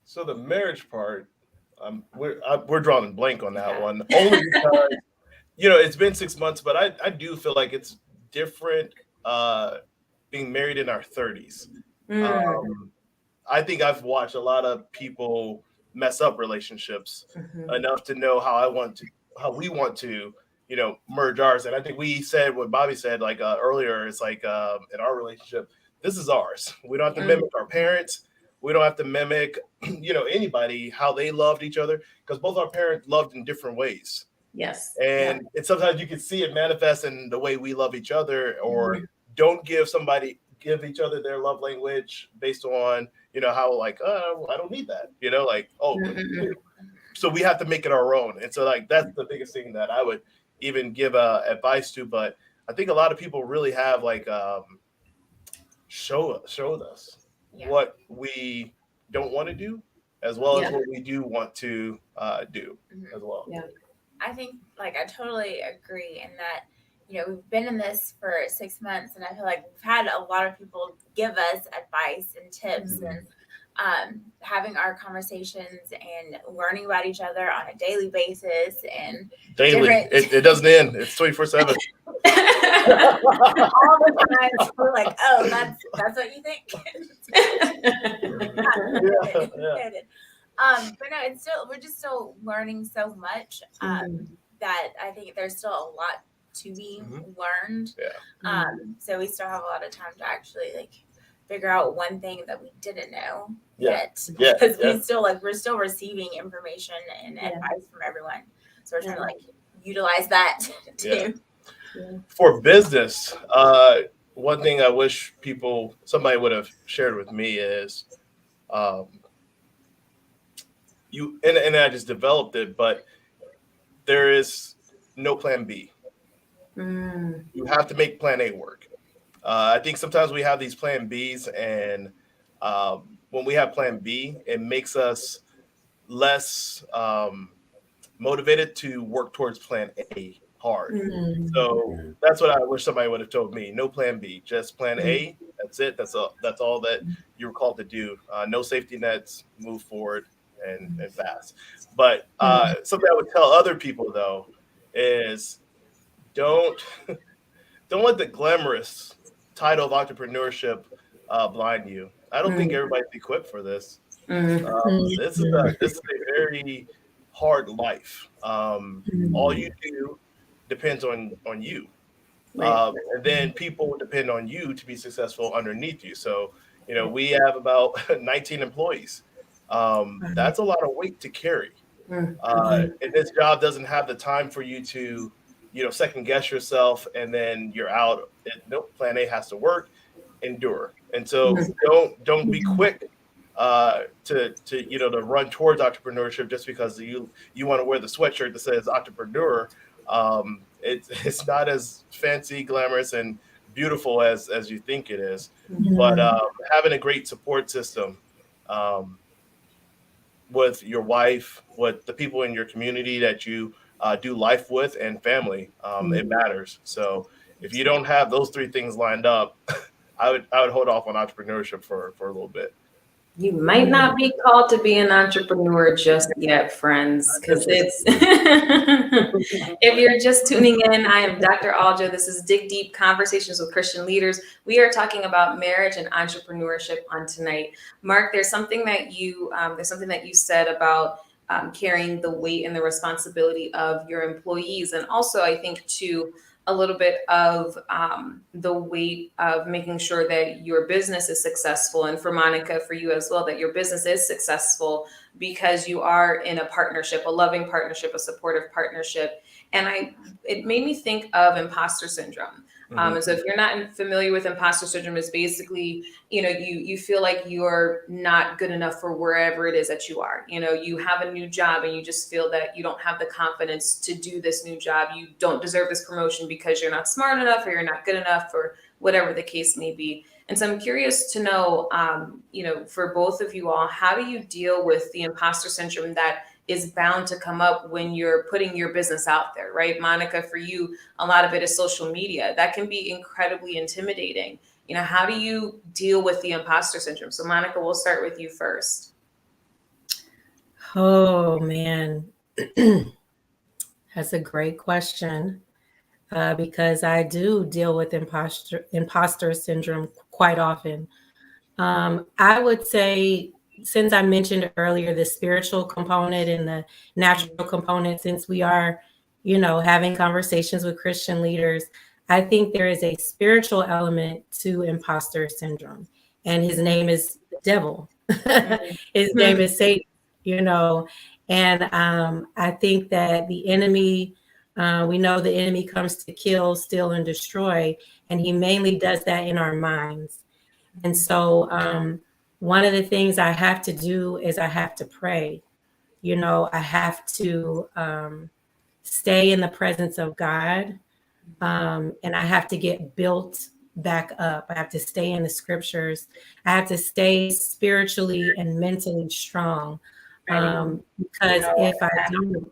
So the marriage part, we're drawing blank on that one. Only because, it's been 6 months, but I do feel like it's different being married in our 30s. I think I've watched a lot of people mess up relationships enough to know how we want to, merge ours. And I think we said what Bobby said like earlier. It's like in our relationship, this is ours. We don't have to mimic our parents. We don't have to mimic, anybody, how they loved each other, because both our parents loved in different ways. Yes. And sometimes you can see it manifest in the way we love each other, or don't give each other their love language based on, how like, oh, I don't need that, so we have to make it our own. And so like, that's the biggest thing that I would even give advice to. But I think a lot of people really have like, showed us what we don't want to do, as well as what we do want to do as well. Yeah. I think like I totally agree in that, we've been in this for 6 months, and I feel like we've had a lot of people give us advice and tips, and having our conversations and learning about each other on a daily basis. And daily, it doesn't end. It's 24/7. All the time we're like, oh, that's what you think. But no, we're just still learning so much that I think there's still a lot to be learned. So we still have a lot of time to actually like figure out one thing that we didn't know yet, because we're still receiving information and advice from everyone. So we're trying to like utilize that too. For business, one thing I wish somebody would have shared with me is and I just developed it, but there is no plan B. You have to make plan A work. I think sometimes we have these plan Bs, and when we have plan B, it makes us less motivated to work towards plan A hard. So that's what I wish somebody would have told me. No plan B, just plan A. That's it. That's all that you were called to do. No safety nets, move forward and fast. But something I would tell other people though is don't don't let the glamorous title of entrepreneurship blind you. I don't think everybody's equipped for this. This is a very hard life. All you do depends on you. And then people depend on you to be successful underneath you. So, we have about 19 employees. That's a lot of weight to carry. And this job doesn't have the time for you to, second guess yourself and then you're out. Nope, plan A has to work, endure. And so don't be quick to run towards entrepreneurship just because you want to wear the sweatshirt that says entrepreneur. It's not as fancy, glamorous, and beautiful as you think it is. But having a great support system with your wife, with the people in your community that you do life with, and family, it matters. So if you don't have those three things lined up, I would hold off on entrepreneurship for a little bit. You might not be called to be an entrepreneur just yet, friends, because it's if you're just tuning in, I am Dr. Aljoe. This is Dig Deep Conversations with Christian Leaders. We are talking about marriage and entrepreneurship on tonight. Mark, there's something that you said about carrying the weight and the responsibility of your employees, and also I think too a little bit of the weight of making sure that your business is successful. And for Monica, for you as well, that your business is successful because you are in a partnership, a loving partnership, a supportive partnership. And it made me think of imposter syndrome. And so if you're not familiar with imposter syndrome, it's basically, you feel like you're not good enough for wherever it is that you are. You have a new job and you just feel that you don't have the confidence to do this new job. You don't deserve this promotion because you're not smart enough or you're not good enough or whatever the case may be. And so I'm curious to know, for both of you all, how do you deal with the imposter syndrome that is bound to come up when you're putting your business out there, right? Monica, for you, a lot of it is social media. That can be incredibly intimidating. How do you deal with the imposter syndrome? So Monica, we'll start with you first. Oh, man. That's a great question because I do deal with imposter syndrome quite often. I would say, since I mentioned earlier the spiritual component and the natural component, since we are, having conversations with Christian leaders, I think there is a spiritual element to imposter syndrome. And his name is the devil. His name is Satan, And I think that the enemy, we know the enemy comes to kill, steal, and destroy. And he mainly does that in our minds. And so one of the things I have to do is I have to pray. I have to stay in the presence of God, and I have to get built back up. I have to stay in the scriptures. I have to stay spiritually and mentally strong, because if I don't,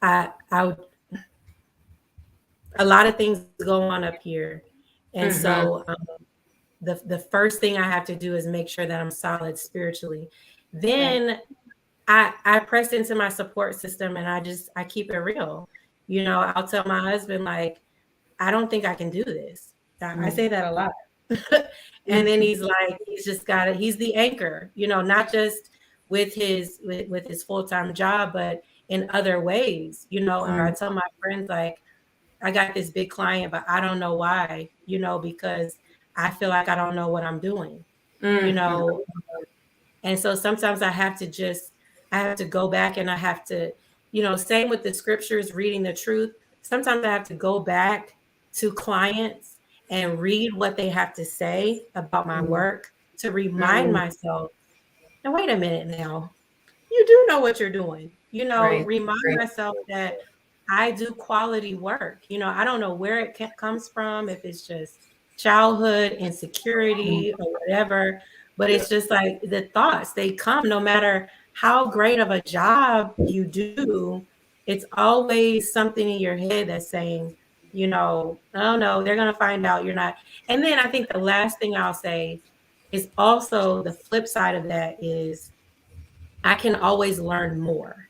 I would, a lot of things go on up here. And so the first thing I have to do is make sure that I'm solid spiritually. Then I press into my support system and I keep it real. I'll tell my husband, like, I don't think I can do this. I say that a lot. And then he's like, he's just got it. He's the anchor, not just with his full-time job, but in other ways, and I tell my friends, like, I got this big client, but I don't know why, because I feel like I don't know what I'm doing, and so sometimes I have to go back and I have to, same with the scriptures, reading the truth. Sometimes I have to go back to clients and read what they have to say about my work to remind myself, and wait a minute now, you do know what you're doing, remind myself that I do quality work. I don't know where it comes from, if it's just childhood insecurity or whatever, but it's just like the thoughts, they come no matter how great of a job you do. It's always something in your head that's saying, you know, oh no, they're going to find out you're not. And then I think the last thing I'll say is also the flip side of that is I can always learn more,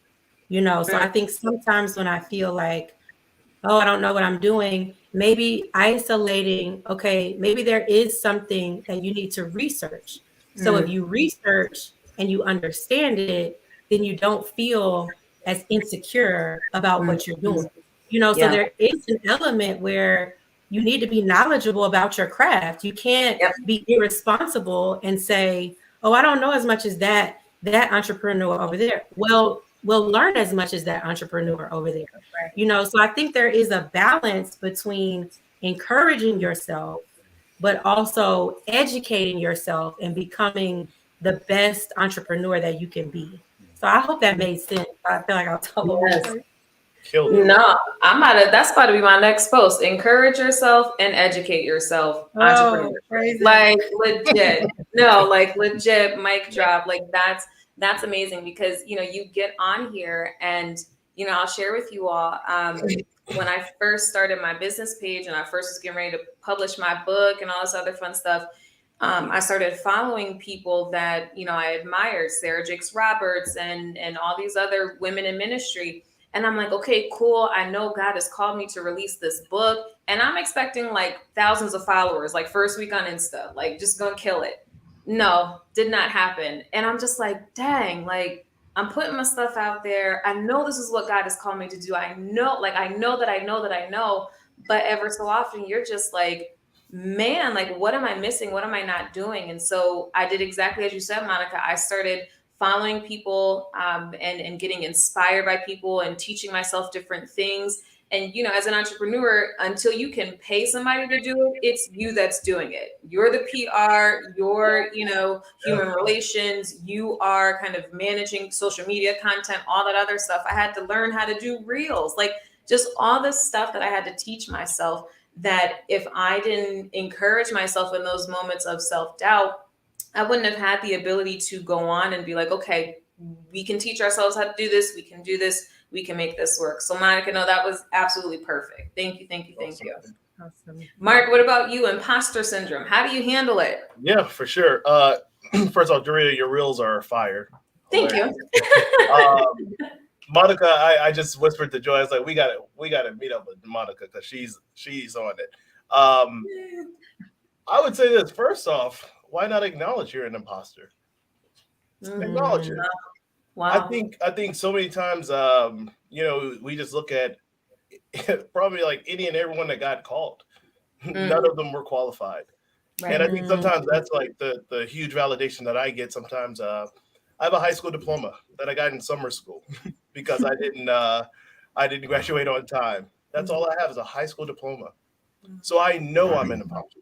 you know. So I think sometimes when I feel like, oh, I don't know what I'm doing, maybe isolating, okay, maybe there is something that you need to research. So if you research and you understand it, then you don't feel as insecure about what you're doing. You know, so Yeah. there is an element where you need to be knowledgeable about your craft. You can't Yep. be irresponsible and say, oh, I don't know as much as that entrepreneur over there. Well, we'll learn as much as that entrepreneur over there. Right. You know, so I think there is a balance between encouraging yourself, but also educating yourself and becoming the best entrepreneur that you can be. So I hope that made sense. I feel like I'll tell over Yes. voice. Killed it. No, that's about to be my next post. Encourage yourself and educate yourself. Oh, Entrepreneur. crazy. Like legit. No, like legit mic drop. Like that's amazing because you get on here and I'll share with you all when I first started my business page and I first was getting ready to publish my book and all this other fun stuff. I started following people that I admired, Sarah Jakes Roberts and all these other women in ministry. And I'm like, okay, cool. I know God has called me to release this book. And I'm expecting like thousands of followers, like first week on Insta, like just gonna kill it. No, did not happen. And I'm just like, dang, like I'm putting my stuff out there. I know this is what God has called me to do. I know that I know that I know. But ever so often you're just like, man, like what am I missing? What am I not doing? And so I did exactly as you said, Monica. I started following people and getting inspired by people and teaching myself different things. And, as an entrepreneur, until you can pay somebody to do it, it's you that's doing it. You're the PR, you're, human relations, you are kind of managing social media content, all that other stuff. I had to learn how to do reels, like just all this stuff that I had to teach myself that if I didn't encourage myself in those moments of self-doubt, I wouldn't have had the ability to go on and be like, okay, we can teach ourselves how to do this. We can do this. We can make this work. So Monica, no, that was absolutely perfect. Thank you. Thank you. Thank you. Awesome. Mark, what about you? Imposter syndrome. How do you handle it? Yeah, for sure. First off, Dorita, your reels are fire. Thank you. Monica, I just whispered to Joy, I was like, we gotta meet up with Monica because she's on it. I would say this, first off, why not acknowledge you're an imposter? Acknowledge it. Wow. I think so many times we just look at probably like any and everyone that got called. None of them were qualified. Right. And I think sometimes that's like the huge validation that I get sometimes. I have a high school diploma that I got in summer school because I didn't graduate on time. That's all I have is a high school diploma. So I know I'm an imposter.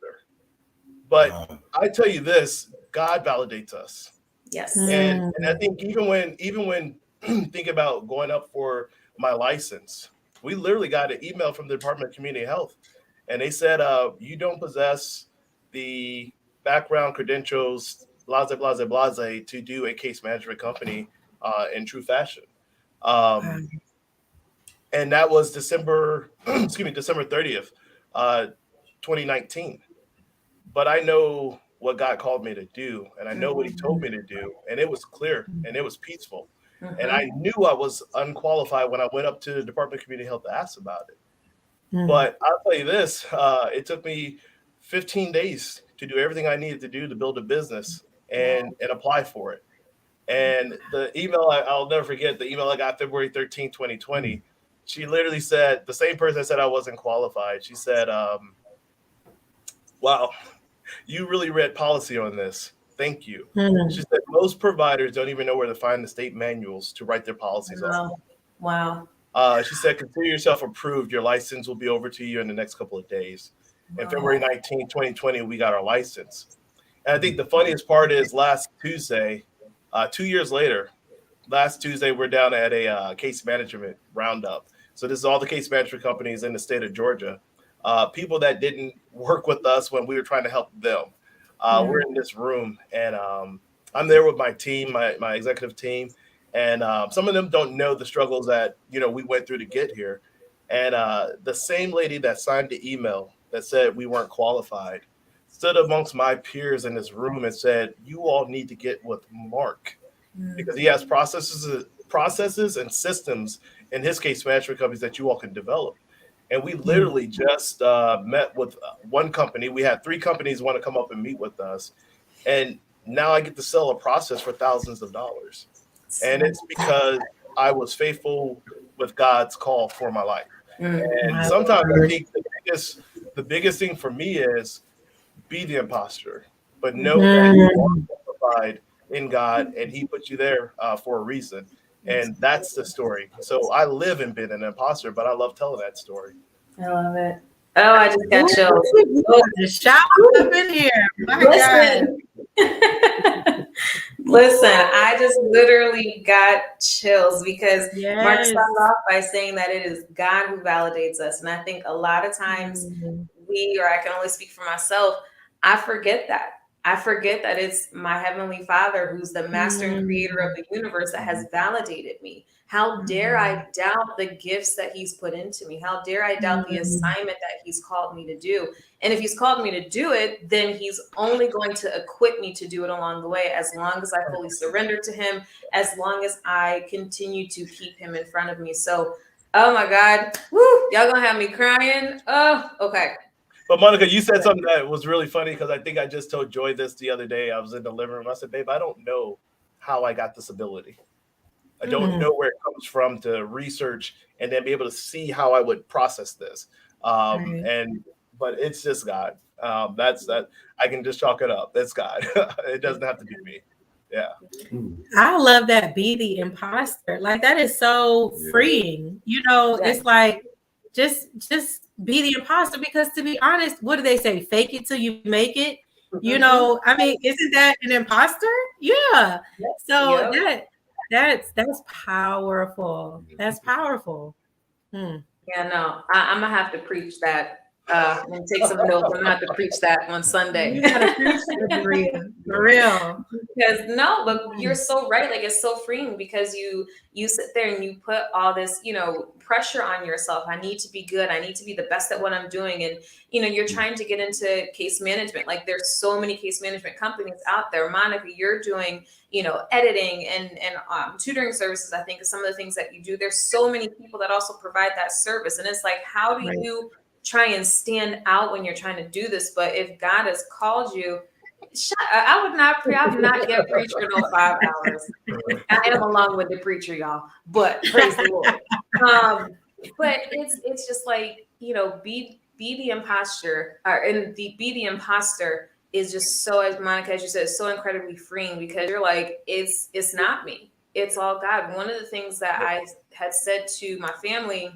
But I tell you this, God validates us. Yes. And I think even when thinking about going up for my license, we literally got an email from the Department of Community Health, and they said, you don't possess the background credentials, blase, blase, blase, to do a case management company in true fashion. And that was December 30th, 2019. But I know what God called me to do, and I know what he told me to do, and it was clear and it was peaceful. And I knew I was unqualified when I went up to the Department of Community Health to ask about it. But I'll tell you this, it took me 15 days to do everything I needed to do to build a business and apply for it. And the email, I'll never forget, the email I got February 13, 2020, she literally said, the same person that said I wasn't qualified, she said, wow, you really read policy on this. Thank you. She said most providers don't even know where to find the state manuals to write their policies on. Wow. She said, consider yourself approved. Your license will be over to you in the next couple of days. And February 19, 2020, we got our license. And I think the funniest part is last Tuesday, 2 years later, last Tuesday, we're down at a case management roundup. So this is all the case management companies in the state of Georgia. People that didn't work with us when we were trying to help them. We're in this room, and I'm there with my team, my executive team, and some of them don't know the struggles that we went through to get here. And the same lady that signed the email that said we weren't qualified stood amongst my peers in this room and said, "You all need to get with Mark because he has processes and systems in his case management companies that you all can develop." And we literally just met with one company. We had 3 companies want to come up and meet with us. And now I get to sell a process for thousands of dollars. And it's because I was faithful with God's call for my life. And sometimes I think the biggest thing for me is be the imposter, but know that you are qualified in God and he put you there for a reason. And that's the story. So I live in being an imposter, but I love telling that story. I love it. Oh, I just got chills. Just shout up in here. My Listen. Listen, I just literally got chills because Mark started off by saying that it is God who validates us. And I think a lot of times or I can only speak for myself, I forget that. I forget that it's my Heavenly Father who's the master and creator of the universe that has validated me. How dare I doubt the gifts that he's put into me? How dare I doubt the assignment that he's called me to do? And if he's called me to do it, then he's only going to equip me to do it along the way, as long as I fully surrender to him, as long as I continue to keep him in front of me. So, oh my God, woo, y'all gonna have me crying. Oh, okay. But Monica, you said something that was really funny because I think I just told Joy this the other day. I was in the living room. I said, babe, I don't know how I got this ability. I don't know where it comes from to research and then be able to see how I would process this. But it's just God. That's that. I can just chalk it up. That's God. It doesn't have to be me. Yeah. I love that. Be the imposter. Like that is so freeing. You know, it's like just be the imposter, because to be honest, what do they say? Fake it till you make it. You know, I mean, isn't that an imposter? Yeah. So that's powerful. That's powerful. Yeah, no, I'm gonna have to preach that. I'm gonna take some notes. I'm gonna have to preach that on Sunday. You gotta preach that for real. Because no, but you're so right. Like it's so freeing because you sit there and you put all this, pressure on yourself. I need to be good. I need to be the best at what I'm doing. And you're trying to get into case management. Like there's so many case management companies out there. Monica, you're doing, editing and tutoring services. I think is some of the things that you do. There's so many people that also provide that service. And it's like, how do you try and stand out when you're trying to do this? But if God has called you, I would not get preached for no 5 hours. I am along with the preacher, y'all. But praise the Lord. But it's just like, be the imposter, be the imposter is just so, as Monica, as you said, so incredibly freeing, because you're like, it's not me. It's all God. One of the things that I had said to my family,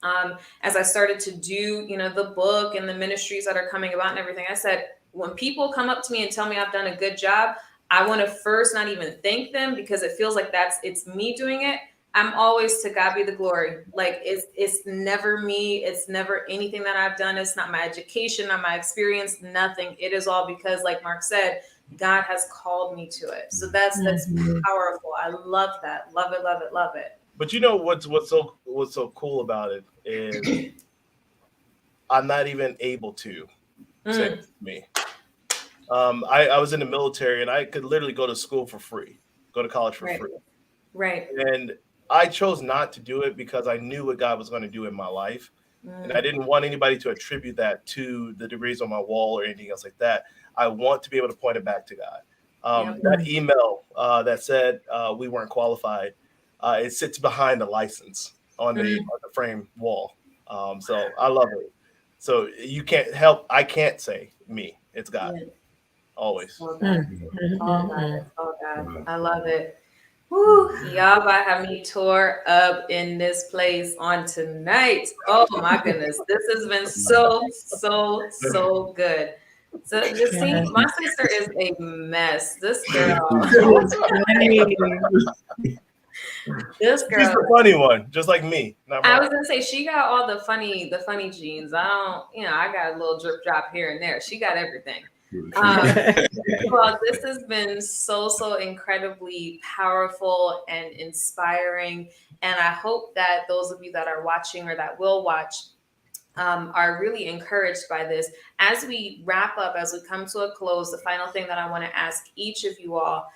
as I started to do, the book and the ministries that are coming about and everything, I said, when people come up to me and tell me I've done a good job, I want to first not even thank them, because it feels like it's me doing it. I'm always, to God be the glory. Like it's never me. It's never anything that I've done. It's not my education, not my experience, nothing. It is all because, like Mark said, God has called me to it. So that's powerful. I love that. Love it, love it, love it. But what's so cool about it is I'm not even able to say it to me. I was in the military and I could literally go to school for free, go to college for free. Right. And I chose not to do it because I knew what God was going to do in my life. And I didn't want anybody to attribute that to the degrees on my wall or anything else like that. I want to be able to point it back to God. That email that said we weren't qualified, it sits behind the license on the frame wall. So I love it. So you can't help. I can't say me. It's God. Always. All God. All God. I love it. Woo, y'all about to have me tore up in this place on tonight. Oh my goodness. This has been so good. So just see, my sister is a mess. This girl. This girl. She's the funny one, just like me. I was gonna say she got all the funny genes. I don't, I got a little drip drop here and there. She got everything. Well, this has been so incredibly powerful and inspiring. And I hope that those of you that are watching or that will watch are really encouraged by this. As we wrap up, as we come to a close, the final thing that I want to ask each of you all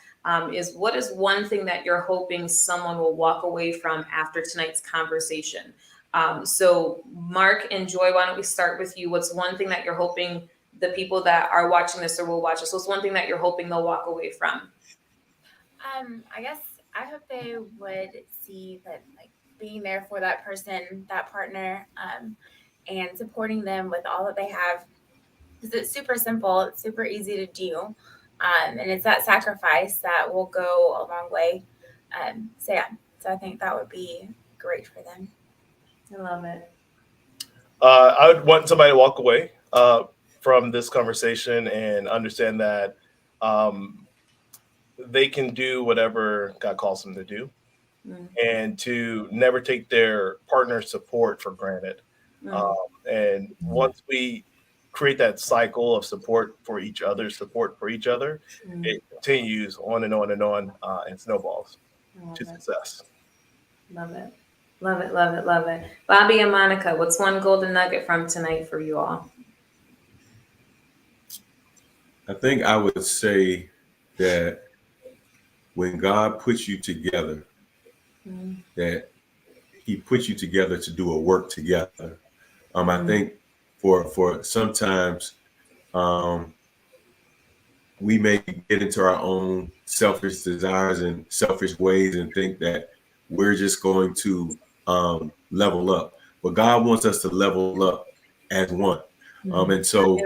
is, what is one thing that you're hoping someone will walk away from after tonight's conversation? So Mark and Joy, why don't we start with you? What's one thing that you're hoping the people that are watching this or will watch this, what's one thing that you're hoping they'll walk away from? I guess I hope they would see that, like, being there for that person, that partner, and supporting them with all that they have, because it's super simple, it's super easy to do, and it's that sacrifice that will go a long way. So I think that would be great for them. I love it. I would want somebody to walk away from this conversation and understand that they can do whatever God calls them to do, and to never take their partner's support for granted. And once we create that cycle of support for each other, it continues on and on and on, and snowballs to success. Love it. Love it, love it, love it. Bobby and Monica, what's one golden nugget from tonight for you all? I think I would say that when God puts you together, that he puts you together to do a work together. I think for sometimes we may get into our own selfish desires and selfish ways and think that we're just going to level up. But God wants us to level up as one. And so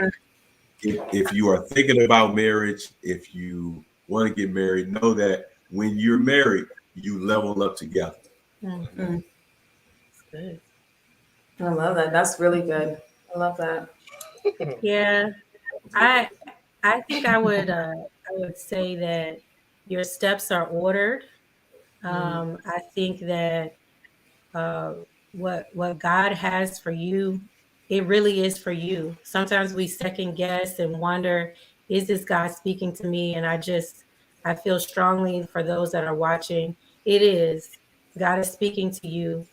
if you are thinking about marriage, if you want to get married, know that when you're married, you level up together. That's good. I love that. That's really good. I love that. Yeah, I think I would say that your steps are ordered. I think that what God has for you, it really is for you. Sometimes we second guess and wonder, is this God speaking to me? And I feel strongly for those that are watching. It is. God is speaking to you.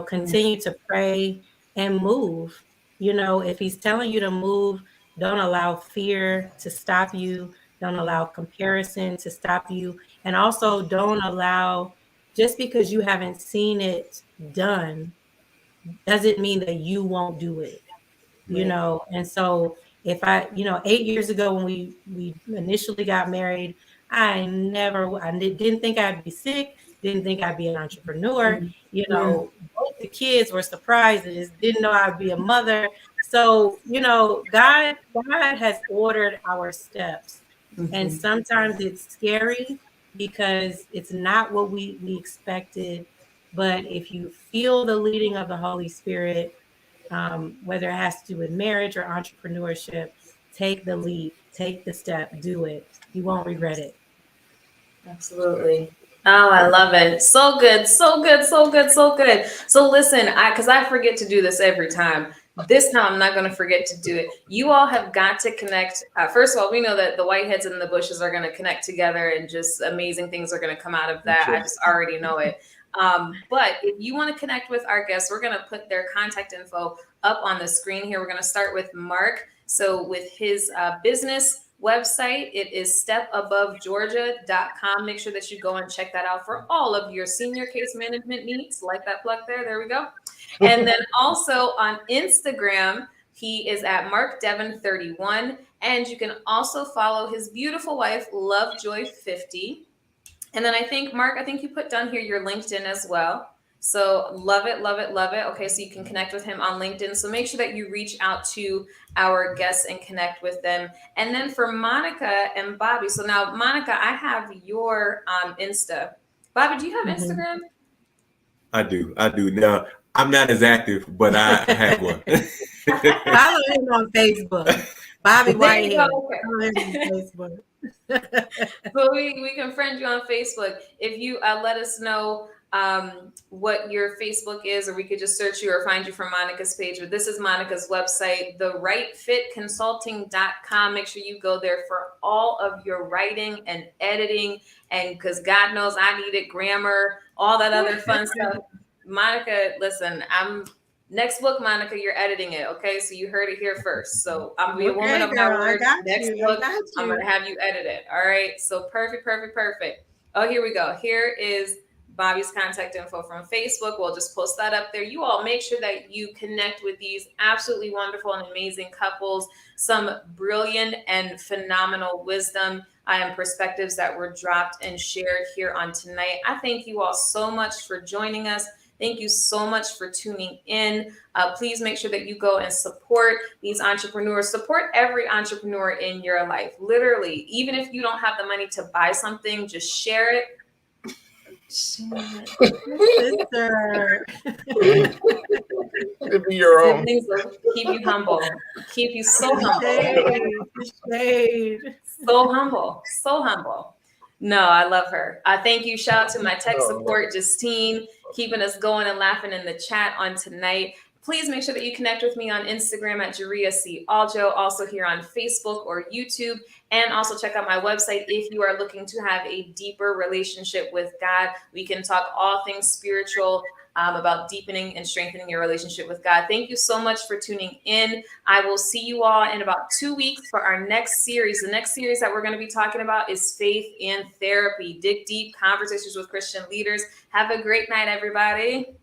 Continue to pray and move. If he's telling you to move, don't allow fear to stop you. Don't allow comparison to stop you. And also don't allow, just because you haven't seen it done, doesn't mean that you won't do it. And so if I 8 years ago when we initially got married, I didn't think I'd be sick, didn't think I'd be an entrepreneur. Both the kids were surprises, didn't know I'd be a mother. So, God has ordered our steps. And sometimes it's scary because it's not what we expected. But if you feel the leading of the Holy Spirit, whether it has to do with marriage or entrepreneurship, take the leap, take the step, do it. You won't regret it. Absolutely. Oh, I love it. So good, so good, so good, so good. So listen, because I forget to do this every time. This time I'm not going to forget to do it. You all have got to connect. First of all, we know that the Whiteheads and the Bushes are going to connect together, and just amazing things are going to come out of that. I just already know it. But if you want to connect with our guests, we're going to put their contact info up on the screen here. We're going to start with Mark. So with his business website, it is stepabovegeorgia.com. Make sure that you go and check that out for all of your senior case management needs. Like that plug there we go. And then also on Instagram, he is at markdevon31, and you can also follow his beautiful wife, lovejoy50. And then I think, Mark, you put down here your LinkedIn as well. So love it, love it, love it. Okay, so you can connect with him on LinkedIn. So make sure that you reach out to our guests and connect with them. And then for Monica and Bobby. So now, Monica, I have your Insta. Bobby, do you have Instagram? I do. Now, I'm not as active, but I have one. Follow him on Facebook. Bobby Whitehead. Follow him on Facebook. So we can friend you on Facebook. If you let us know what your Facebook is, or we could just search you or find you from Monica's page. But this is Monica's website, therightfitconsulting.com. Make sure you go there for all of your writing and editing, and because God knows I needed grammar, all that other fun stuff. Monica, listen, next book, Monica, you're editing it, okay? So you heard it here first. So I'm gonna be a woman of my word. Next book, I'm gonna have you edit it. All right. So perfect. Oh, here we go. Here is Bobby's contact info from Facebook. We'll just post that up there. You all make sure that you connect with these absolutely wonderful and amazing couples, some brilliant and phenomenal wisdom and perspectives that were dropped and shared here on tonight. I thank you all so much for joining us. Thank you so much for tuning in. Please make sure that you go and support these entrepreneurs. Support every entrepreneur in your life. Literally, even if you don't have the money to buy something, just share it. Sister. It'd be your own. Siblings will keep you humble. Keep you so humble. So humble. So humble. No, I love her. Thank you. Shout out to my tech support, Justine, keeping us going and laughing in the chat on tonight. Please make sure that you connect with me on Instagram at CWCL, also here on Facebook or YouTube, and also check out my website if you are looking to have a deeper relationship with God. We can talk all things spiritual, about deepening and strengthening your relationship with God. Thank you so much for tuning in. I will see you all in about 2 weeks for our next series. The next series that we're going to be talking about is Faith and Therapy. Dig deep, conversations with Christian leaders. Have a great night, everybody.